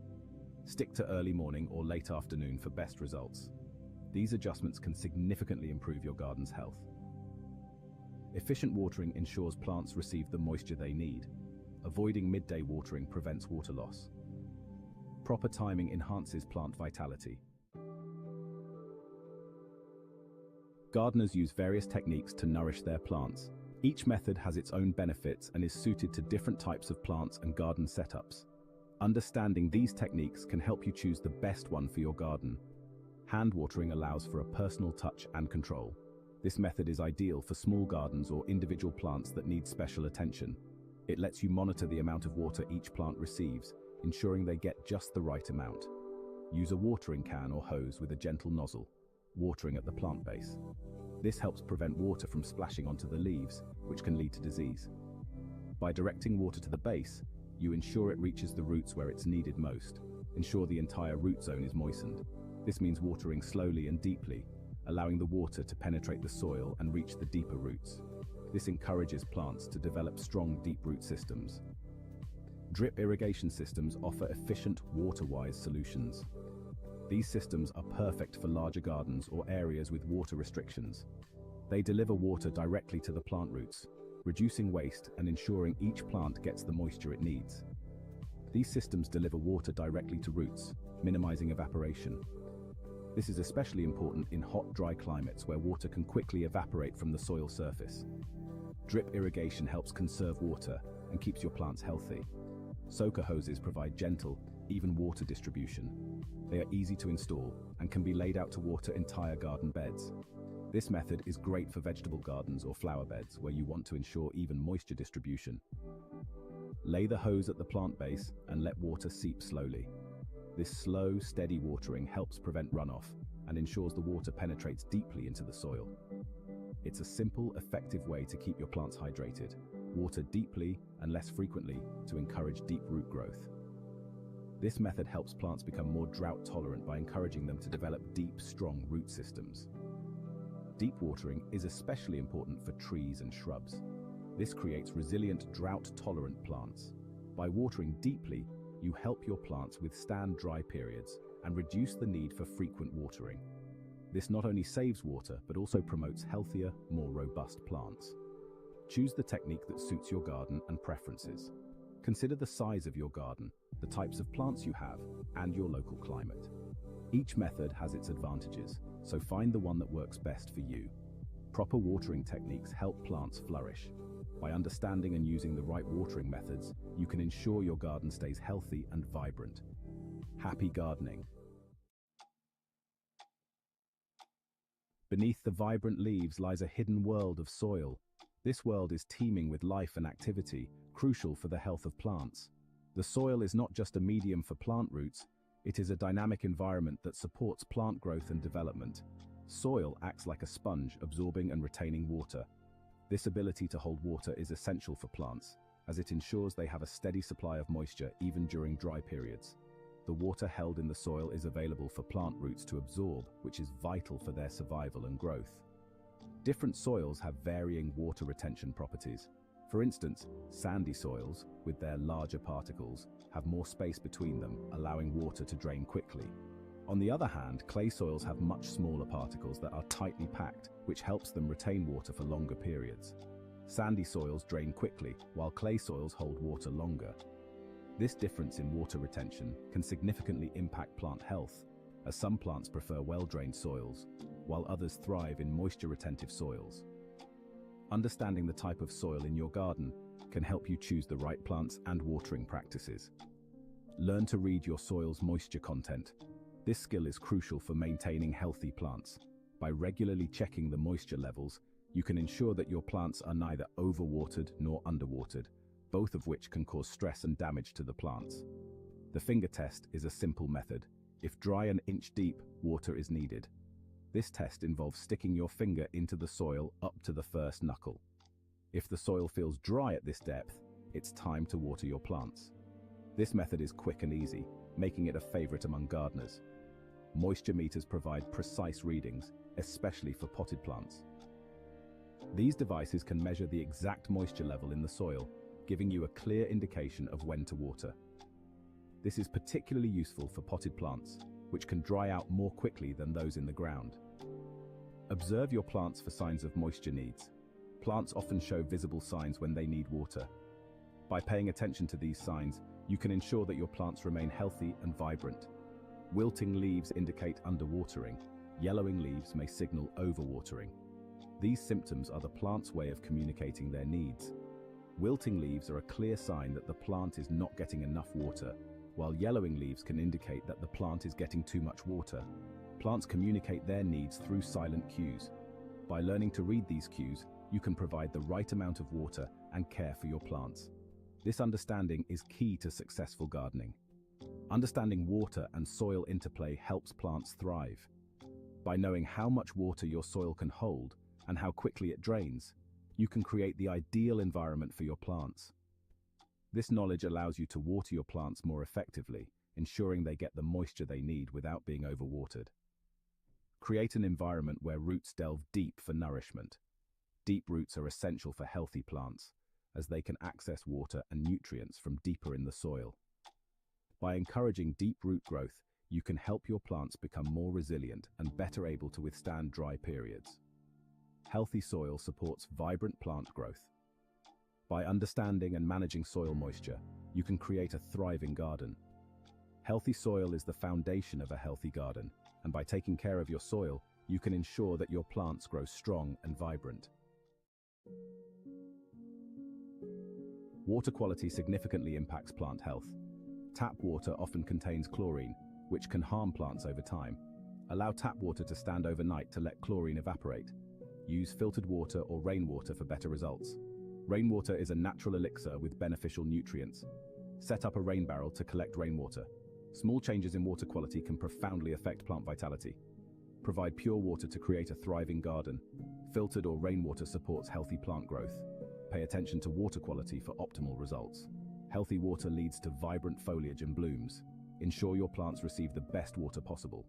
Stick to early morning or late afternoon for best results. These adjustments can significantly improve your garden's health. Efficient watering ensures plants receive the moisture they need. Avoiding midday watering prevents water loss. Proper timing enhances plant vitality. Gardeners use various techniques to nourish their plants. Each method has its own benefits and is suited to different types of plants and garden setups. Understanding these techniques can help you choose the best one for your garden. Hand watering allows for a personal touch and control. This method is ideal for small gardens or individual plants that need special attention. It lets you monitor the amount of water each plant receives, ensuring they get just the right amount. Use a watering can or hose with a gentle nozzle, watering at the plant base. This helps prevent water from splashing onto the leaves, which can lead to disease. By directing water to the base, you ensure it reaches the roots where it's needed most. Ensure the entire root zone is moistened. This means watering slowly and deeply, allowing the water to penetrate the soil and reach the deeper roots. This encourages plants to develop strong, deep root systems. Drip irrigation systems offer efficient, water-wise solutions. These systems are perfect for larger gardens or areas with water restrictions. They deliver water directly to the plant roots, reducing waste and ensuring each plant gets the moisture it needs. These systems deliver water directly to roots, minimizing evaporation. This is especially important in hot, dry climates where water can quickly evaporate from the soil surface. Drip irrigation helps conserve water and keeps your plants healthy. Soaker hoses provide gentle, even water distribution. They are easy to install and can be laid out to water entire garden beds. This method is great for vegetable gardens or flower beds where you want to ensure even moisture distribution. Lay the hose at the plant base and let water seep slowly. This slow, steady watering helps prevent runoff and ensures the water penetrates deeply into the soil. It's a simple, effective way to keep your plants hydrated. Water deeply and less frequently to encourage deep root growth. This method helps plants become more drought tolerant by encouraging them to develop deep, strong root systems. Deep watering is especially important for trees and shrubs. This creates resilient, drought-tolerant plants. By watering deeply, you help your plants withstand dry periods and reduce the need for frequent watering. This not only saves water, but also promotes healthier, more robust plants. Choose the technique that suits your garden and preferences. Consider the size of your garden, the types of plants you have, and your local climate. Each method has its advantages, so find the one that works best for you. Proper watering techniques help plants flourish. By understanding and using the right watering methods, you can ensure your garden stays healthy and vibrant. Happy gardening! Beneath the vibrant leaves lies a hidden world of soil. This world is teeming with life and activity, crucial for the health of plants. The soil is not just a medium for plant roots, it is a dynamic environment that supports plant growth and development. Soil acts like a sponge, absorbing and retaining water. This ability to hold water is essential for plants, as it ensures they have a steady supply of moisture even during dry periods. The water held in the soil is available for plant roots to absorb, which is vital for their survival and growth. Different soils have varying water retention properties. For instance, sandy soils, with their larger particles, have more space between them, allowing water to drain quickly. On the other hand, clay soils have much smaller particles that are tightly packed, which helps them retain water for longer periods. Sandy soils drain quickly, while clay soils hold water longer. This difference in water retention can significantly impact plant health, as some plants prefer well-drained soils, while others thrive in moisture-retentive soils. Understanding the type of soil in your garden can help you choose the right plants and watering practices. Learn to read your soil's moisture content. This skill is crucial for maintaining healthy plants. By regularly checking the moisture levels, you can ensure that your plants are neither overwatered nor underwatered, both of which can cause stress and damage to the plants. The finger test is a simple method. If dry and inch deep, water is needed. This test involves sticking your finger into the soil up to the first knuckle. If the soil feels dry at this depth, it's time to water your plants. This method is quick and easy, making it a favorite among gardeners. Moisture meters provide precise readings, especially for potted plants. These devices can measure the exact moisture level in the soil, giving you a clear indication of when to water. This is particularly useful for potted plants, which can dry out more quickly than those in the ground. Observe your plants for signs of moisture needs. Plants often show visible signs when they need water. By paying attention to these signs, you can ensure that your plants remain healthy and vibrant. Wilting leaves indicate underwatering. Yellowing leaves may signal overwatering. These symptoms are the plant's way of communicating their needs. Wilting leaves are a clear sign that the plant is not getting enough water, while yellowing leaves can indicate that the plant is getting too much water. Plants communicate their needs through silent cues. By learning to read these cues, you can provide the right amount of water and care for your plants. This understanding is key to successful gardening. Understanding water and soil interplay helps plants thrive. By knowing how much water your soil can hold and how quickly it drains, you can create the ideal environment for your plants. This knowledge allows you to water your plants more effectively, ensuring they get the moisture they need without being overwatered. Create an environment where roots delve deep for nourishment. Deep roots are essential for healthy plants, as they can access water and nutrients from deeper in the soil. By encouraging deep root growth, you can help your plants become more resilient and better able to withstand dry periods. Healthy soil supports vibrant plant growth. By understanding and managing soil moisture, you can create a thriving garden. Healthy soil is the foundation of a healthy garden, and by taking care of your soil, you can ensure that your plants grow strong and vibrant. Water quality significantly impacts plant health. Tap water often contains chlorine, which can harm plants over time. Allow tap water to stand overnight to let chlorine evaporate. Use filtered water or rainwater for better results. Rainwater is a natural elixir with beneficial nutrients. Set up a rain barrel to collect rainwater. Small changes in water quality can profoundly affect plant vitality. Provide pure water to create a thriving garden. Filtered or rainwater supports healthy plant growth. Pay attention to water quality for optimal results. Healthy water leads to vibrant foliage and blooms. Ensure your plants receive the best water possible.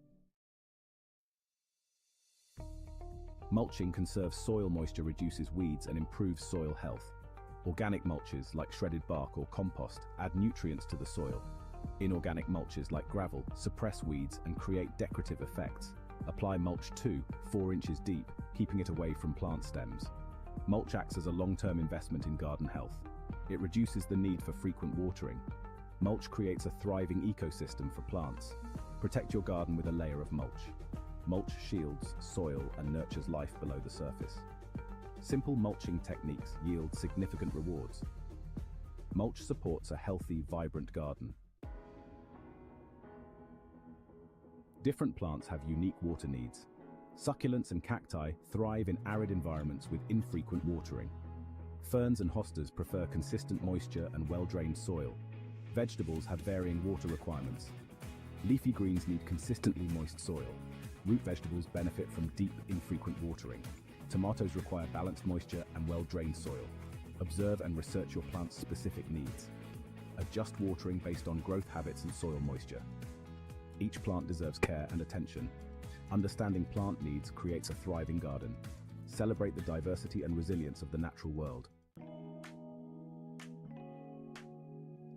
Mulching conserves soil moisture, reduces weeds, and improves soil health. Organic mulches like shredded bark or compost add nutrients to the soil. Inorganic mulches like gravel suppress weeds and create decorative effects. Apply mulch 4 inches deep, keeping it away from plant stems. Mulch acts as a long-term investment in garden health. It reduces the need for frequent watering. Mulch creates a thriving ecosystem for plants. Protect your garden with a layer of mulch. Mulch shields soil and nurtures life below the surface. Simple mulching techniques yield significant rewards. Mulch supports a healthy, vibrant garden. Different plants have unique water needs. Succulents and cacti thrive in arid environments with infrequent watering. Ferns and hostas prefer consistent moisture and well-drained soil. Vegetables have varying water requirements. Leafy greens need consistently moist soil. Root vegetables benefit from deep, infrequent watering. Tomatoes require balanced moisture and well-drained soil. Observe and research your plant's specific needs. Adjust watering based on growth habits and soil moisture. Each plant deserves care and attention. Understanding plant needs creates a thriving garden. Celebrate the diversity and resilience of the natural world.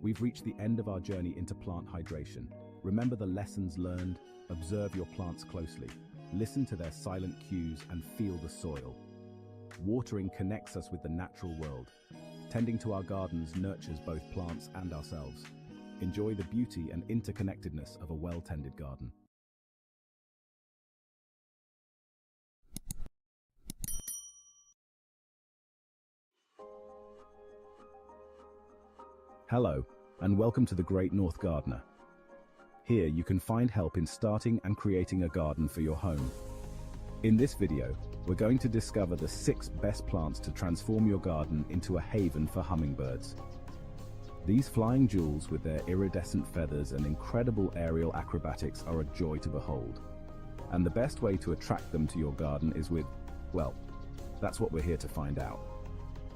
We've reached the end of our journey into plant hydration. Remember the lessons learned, observe your plants closely, listen to their silent cues and feel the soil. Watering connects us with the natural world. Tending to our gardens nurtures both plants and ourselves. Enjoy the beauty and interconnectedness of a well-tended garden. Hello, and welcome to the Great North Gardener. Here you can find help in starting and creating a garden for your home. In this video, we're going to discover the 6 best plants to transform your garden into a haven for hummingbirds. These flying jewels with their iridescent feathers and incredible aerial acrobatics are a joy to behold. And the best way to attract them to your garden is with, well, that's what we're here to find out.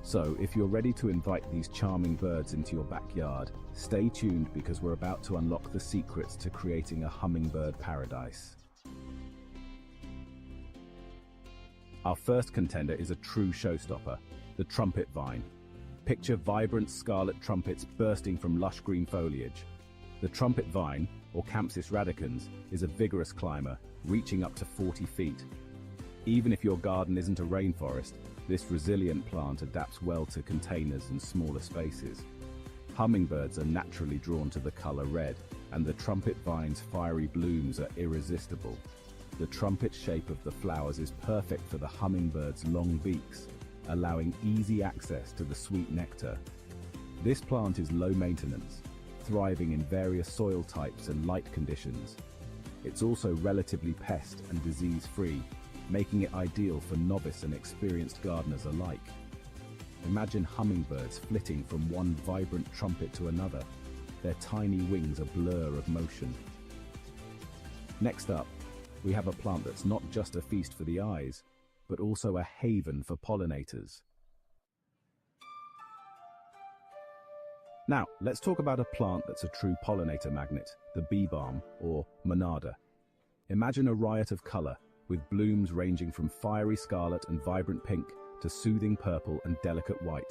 So, if you're ready to invite these charming birds into your backyard, stay tuned because we're about to unlock the secrets to creating a hummingbird paradise. Our first contender is a true showstopper, the trumpet vine. Picture vibrant scarlet trumpets bursting from lush green foliage. The trumpet vine, or Campsis radicans, is a vigorous climber, reaching up to 40 feet. Even if your garden isn't a rainforest, this resilient plant adapts well to containers and smaller spaces. Hummingbirds are naturally drawn to the color red, and the trumpet vine's fiery blooms are irresistible. The trumpet shape of the flowers is perfect for the hummingbird's long beaks, allowing easy access to the sweet nectar. This plant is low maintenance, thriving in various soil types and light conditions. It's also relatively pest and disease-free, making it ideal for novice and experienced gardeners alike. Imagine hummingbirds flitting from one vibrant trumpet to another, their tiny wings a blur of motion. Next up, we have a plant that's not just a feast for the eyes, but also a haven for pollinators. Now, let's talk about a plant that's a true pollinator magnet, the bee balm, or monarda. Imagine a riot of color, with blooms ranging from fiery scarlet and vibrant pink to soothing purple and delicate white.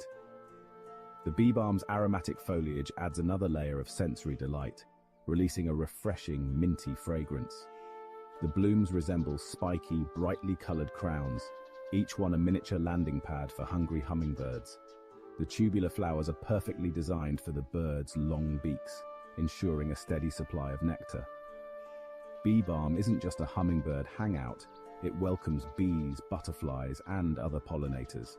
The bee balm's aromatic foliage adds another layer of sensory delight, releasing a refreshing, minty fragrance. The blooms resemble spiky, brightly colored crowns, each one a miniature landing pad for hungry hummingbirds. The tubular flowers are perfectly designed for the birds' long beaks, ensuring a steady supply of nectar. Bee balm isn't just a hummingbird hangout, it welcomes bees, butterflies, and other pollinators.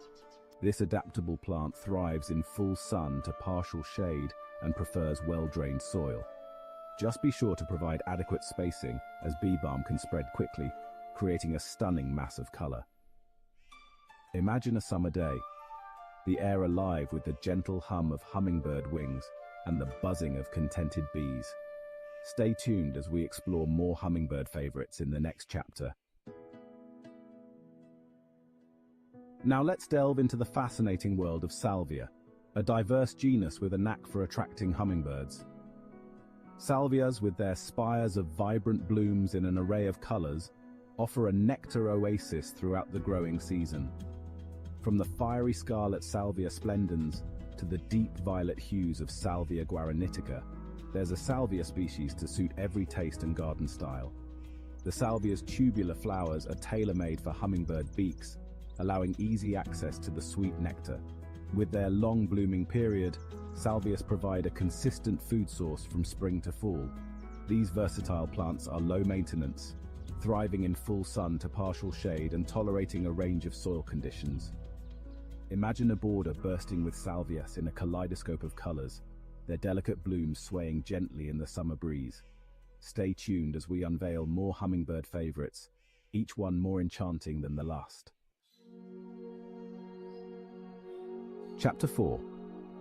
This adaptable plant thrives in full sun to partial shade and prefers well-drained soil. Just be sure to provide adequate spacing, as bee balm can spread quickly, creating a stunning mass of color. Imagine a summer day, the air alive with the gentle hum of hummingbird wings and the buzzing of contented bees. Stay tuned as we explore more hummingbird favorites in the next chapter. Now let's delve into the fascinating world of salvia, a diverse genus with a knack for attracting hummingbirds. Salvias, with their spires of vibrant blooms in an array of colors, offer a nectar oasis throughout the growing season. From the fiery scarlet Salvia splendens to the deep violet hues of Salvia guaranitica, there's a salvia species to suit every taste and garden style. The salvia's tubular flowers are tailor-made for hummingbird beaks, allowing easy access to the sweet nectar. With their long blooming period, salvias provide a consistent food source from spring to fall. These versatile plants are low maintenance, thriving in full sun to partial shade and tolerating a range of soil conditions. Imagine a border bursting with salvias in a kaleidoscope of colors, their delicate blooms swaying gently in the summer breeze. Stay tuned as we unveil more hummingbird favorites, each one more enchanting than the last. Chapter 4.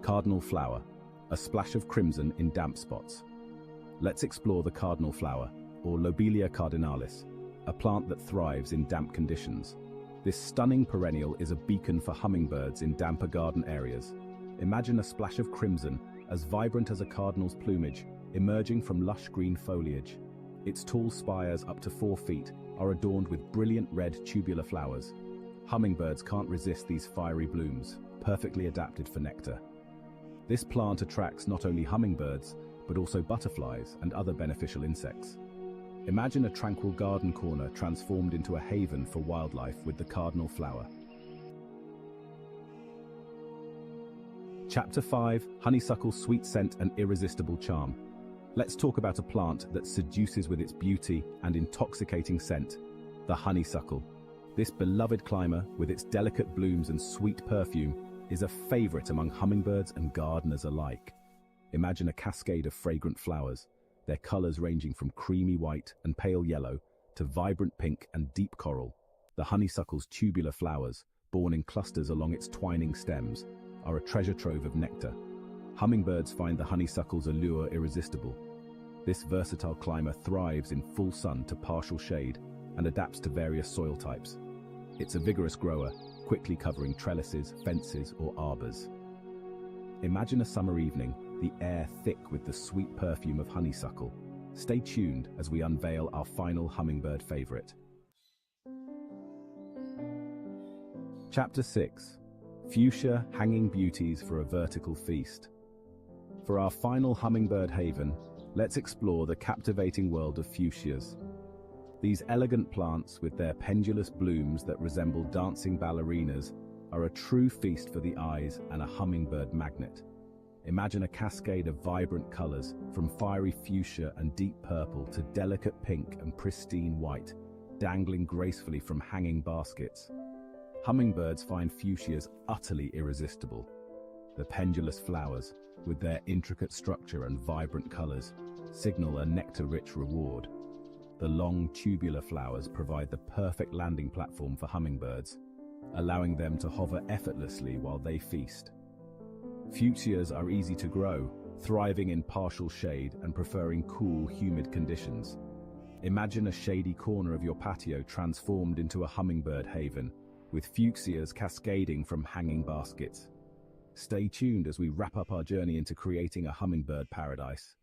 Cardinal Flower, a splash of crimson in damp spots. Let's explore the cardinal flower, or Lobelia cardinalis, a plant that thrives in damp conditions. This stunning perennial is a beacon for hummingbirds in damper garden areas. Imagine a splash of crimson, as vibrant as a cardinal's plumage, emerging from lush green foliage. Its tall spires, up to 4 feet, are adorned with brilliant red tubular flowers. Hummingbirds can't resist these fiery blooms, perfectly adapted for nectar. This plant attracts not only hummingbirds, but also butterflies and other beneficial insects. Imagine a tranquil garden corner transformed into a haven for wildlife with the cardinal flower. Chapter 5. Honeysuckle's sweet scent and irresistible charm. Let's talk about a plant that seduces with its beauty and intoxicating scent, the honeysuckle. This beloved climber, with its delicate blooms and sweet perfume, is a favorite among hummingbirds and gardeners alike. Imagine a cascade of fragrant flowers, their colors ranging from creamy white and pale yellow to vibrant pink and deep coral. The honeysuckle's tubular flowers, borne in clusters along its twining stems, are a treasure trove of nectar. Hummingbirds find the honeysuckle's allure irresistible. This versatile climber thrives in full sun to partial shade and adapts to various soil types. It's a vigorous grower, quickly covering trellises, fences, or arbors. Imagine a summer evening, the air thick with the sweet perfume of honeysuckle. Stay tuned as we unveil our final hummingbird favorite. Chapter 6. Fuchsia hanging beauties for a vertical feast. For our final hummingbird haven, let's explore the captivating world of fuchsias. These elegant plants, with their pendulous blooms that resemble dancing ballerinas, are a true feast for the eyes and a hummingbird magnet. Imagine a cascade of vibrant colors, from fiery fuchsia and deep purple to delicate pink and pristine white, dangling gracefully from hanging baskets. Hummingbirds find fuchsias utterly irresistible. The pendulous flowers, with their intricate structure and vibrant colors, signal a nectar-rich reward. The long, tubular flowers provide the perfect landing platform for hummingbirds, allowing them to hover effortlessly while they feast. Fuchsias are easy to grow, thriving in partial shade and preferring cool, humid conditions. Imagine a shady corner of your patio transformed into a hummingbird haven, with fuchsias cascading from hanging baskets. Stay tuned as we wrap up our journey into creating a hummingbird paradise.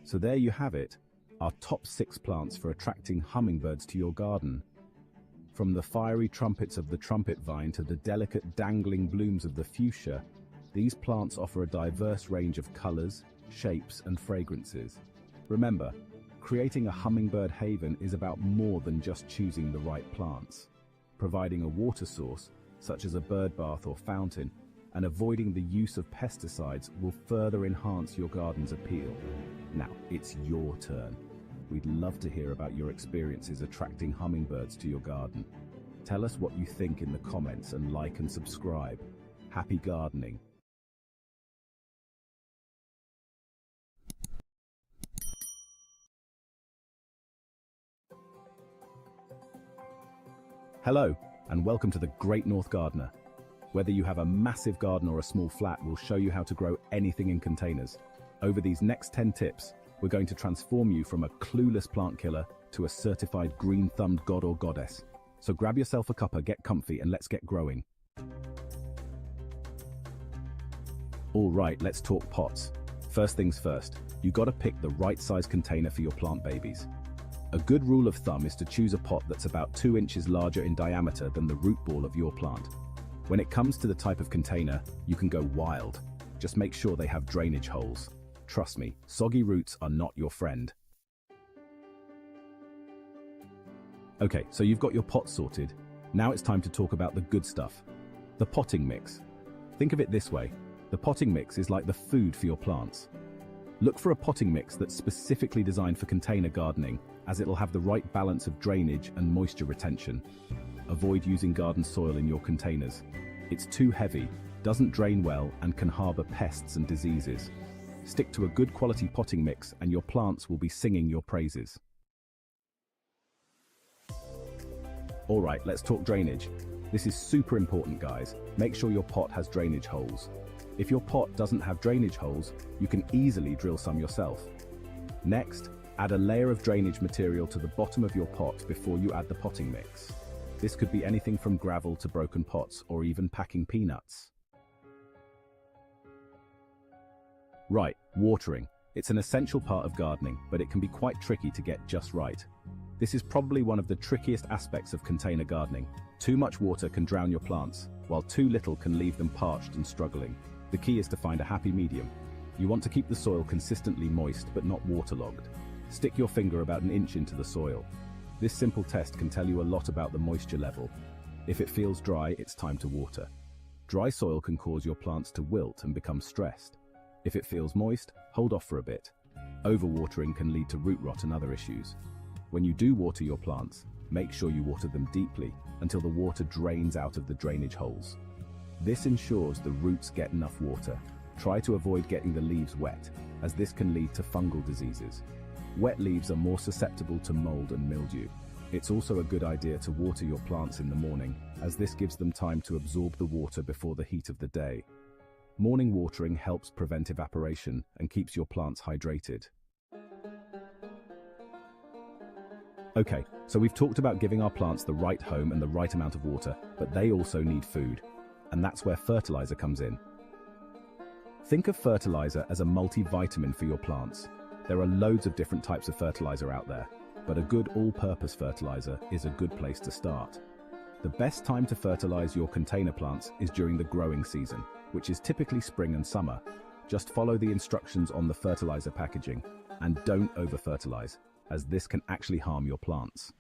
So there you have it, our top 6 plants for attracting hummingbirds to your garden. From the fiery trumpets of the trumpet vine to the delicate dangling blooms of the fuchsia, these plants offer a diverse range of colors, shapes, and fragrances. Remember, creating a hummingbird haven is about more than just choosing the right plants. Providing a water source, such as a bird bath or fountain, and avoiding the use of pesticides will further enhance your garden's appeal. Now, it's your turn. We'd love to hear about your experiences attracting hummingbirds to your garden. Tell us what you think in the comments and like and subscribe. Happy gardening! Hello, and welcome to the Great North Gardener. Whether you have a massive garden or a small flat, we'll show you how to grow anything in containers. Over these next 10 tips, we're going to transform you from a clueless plant killer to a certified green-thumbed god or goddess. So grab yourself a cuppa, get comfy, and let's get growing. All right, let's talk pots. First things first, you gotta pick the right size container for your plant babies. A good rule of thumb is to choose a pot that's about 2 inches larger in diameter than the root ball of your plant. When it comes to the type of container, you can go wild. Just make sure they have drainage holes. Trust me, soggy roots are not your friend. Okay, so you've got your pot sorted. Now it's time to talk about the good stuff. The potting mix. Think of it this way. The potting mix is like the food for your plants. Look for a potting mix that's specifically designed for container gardening, as it'll have the right balance of drainage and moisture retention. Avoid using garden soil in your containers. It's too heavy, doesn't drain well, and can harbor pests and diseases. Stick to a good quality potting mix and your plants will be singing your praises. All right, let's talk drainage. This is super important, guys. Make sure your pot has drainage holes. If your pot doesn't have drainage holes, you can easily drill some yourself. Next, add a layer of drainage material to the bottom of your pot before you add the potting mix. This could be anything from gravel to broken pots or even packing peanuts. Right, watering. It's an essential part of gardening, but it can be quite tricky to get just right. This is probably one of the trickiest aspects of container gardening. Too much water can drown your plants, while too little can leave them parched and struggling. The key is to find a happy medium. You want to keep the soil consistently moist but not waterlogged. Stick your finger about an inch into the soil. This simple test can tell you a lot about the moisture level. If it feels dry, it's time to water. Dry soil can cause your plants to wilt and become stressed. If it feels moist, hold off for a bit. Overwatering can lead to root rot and other issues. When you do water your plants, make sure you water them deeply until the water drains out of the drainage holes. This ensures the roots get enough water. Try to avoid getting the leaves wet, as this can lead to fungal diseases. Wet leaves are more susceptible to mold and mildew. It's also a good idea to water your plants in the morning, as this gives them time to absorb the water before the heat of the day. Morning watering helps prevent evaporation and keeps your plants hydrated. Okay, so we've talked about giving our plants the right home and the right amount of water, but they also need food. And that's where fertilizer comes in. Think of fertilizer as a multivitamin for your plants. There are loads of different types of fertilizer out there, but a good all-purpose fertilizer is a good place to start. The best time to fertilize your container plants is during the growing season, which is typically spring and summer. Just follow the instructions on the fertilizer packaging and don't over-fertilize, as this can actually harm your plants.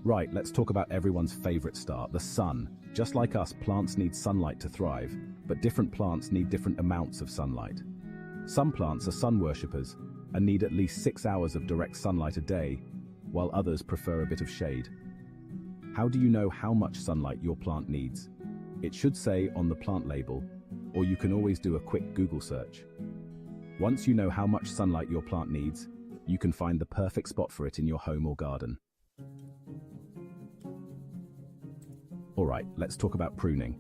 Right, let's talk about everyone's favorite star, the sun. Just like us, plants need sunlight to thrive, but different plants need different amounts of sunlight. Some plants are sun worshippers and need at least 6 hours of direct sunlight a day, while others prefer a bit of shade. How do you know how much sunlight your plant needs? It should say on the plant label, or you can always do a quick Google search. Once you know how much sunlight your plant needs, you can find the perfect spot for it in your home or garden. Alright, let's talk about pruning.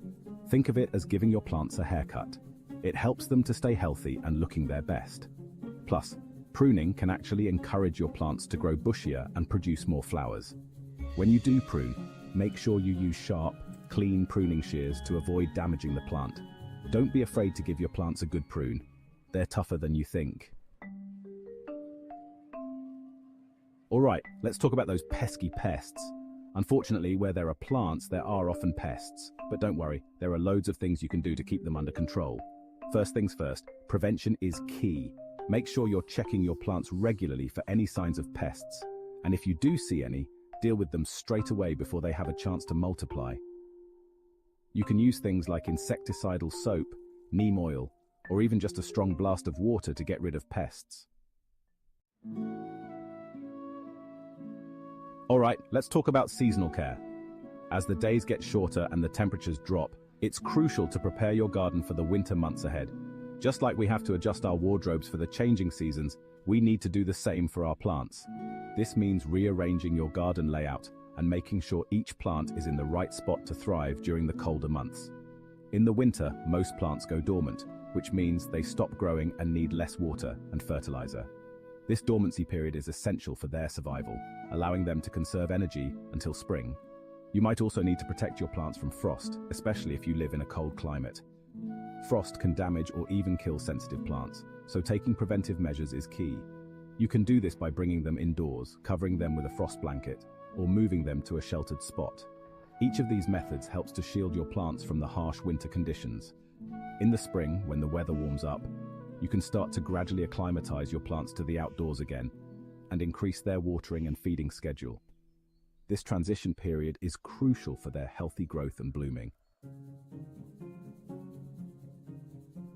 Think of it as giving your plants a haircut. It helps them to stay healthy and looking their best. Plus, pruning can actually encourage your plants to grow bushier and produce more flowers. When you do prune, make sure you use sharp, clean pruning shears to avoid damaging the plant. Don't be afraid to give your plants a good prune. They're tougher than you think. Alright, let's talk about those pesky pests. Unfortunately, where there are plants, there are often pests. But don't worry, there are loads of things you can do to keep them under control. First things first, prevention is key. Make sure you're checking your plants regularly for any signs of pests. And if you do see any, deal with them straight away before they have a chance to multiply. You can use things like insecticidal soap, neem oil, or even just a strong blast of water to get rid of pests. Alright, let's talk about seasonal care. As the days get shorter and the temperatures drop, it's crucial to prepare your garden for the winter months ahead. Just like we have to adjust our wardrobes for the changing seasons, we need to do the same for our plants. This means rearranging your garden layout and making sure each plant is in the right spot to thrive during the colder months. In the winter, most plants go dormant, which means they stop growing and need less water and fertilizer. This dormancy period is essential for their survival, allowing them to conserve energy until spring. You might also need to protect your plants from frost, especially if you live in a cold climate. Frost can damage or even kill sensitive plants, so taking preventive measures is key. You can do this by bringing them indoors, covering them with a frost blanket, or moving them to a sheltered spot. Each of these methods helps to shield your plants from the harsh winter conditions. In the spring, when the weather warms up, you can start to gradually acclimatize your plants to the outdoors again and increase their watering and feeding schedule. This transition period is crucial for their healthy growth and blooming.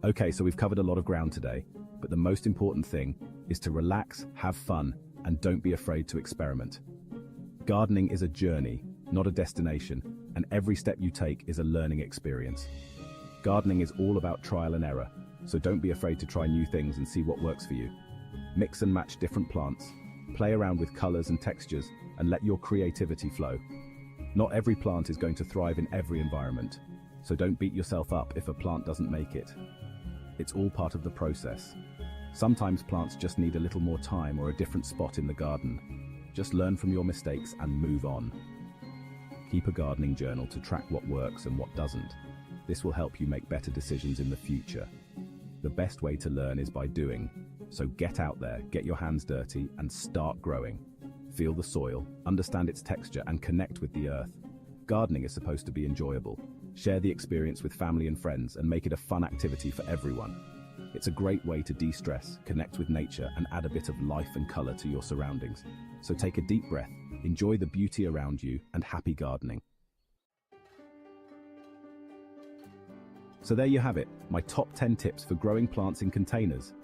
Okay, so we've covered a lot of ground today, but the most important thing is to relax, have fun, and don't be afraid to experiment. Gardening is a journey, not a destination, and every step you take is a learning experience. Gardening is all about trial and error, so don't be afraid to try new things and see what works for you. Mix and match different plants, play around with colors and textures, and let your creativity flow. Not every plant is going to thrive in every environment, so don't beat yourself up if a plant doesn't make it. It's all part of the process. Sometimes plants just need a little more time or a different spot in the garden. Just learn from your mistakes and move on. Keep a gardening journal to track what works and what doesn't. This will help you make better decisions in the future. The best way to learn is by doing, so get out there, get your hands dirty, and start growing. Feel the soil, understand its texture, and connect with the earth. Gardening is supposed to be enjoyable. Share the experience with family and friends and make it a fun activity for everyone. It's a great way to de-stress, connect with nature, and add a bit of life and color to your surroundings. So take a deep breath, enjoy the beauty around you, and happy gardening. So there you have it, my top 10 tips for growing plants in containers.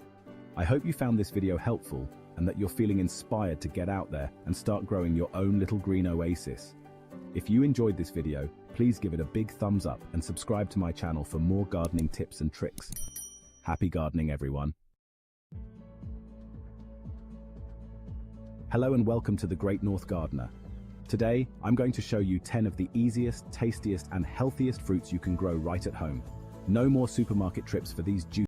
I hope you found this video helpful and that you're feeling inspired to get out there and start growing your own little green oasis. If you enjoyed this video, please give it a big thumbs up and subscribe to my channel for more gardening tips and tricks. Happy gardening, everyone. Hello and welcome to The Great North Gardener. Today, I'm going to show you 10 of the easiest, tastiest, and healthiest fruits you can grow right at home. No more supermarket trips for these juicy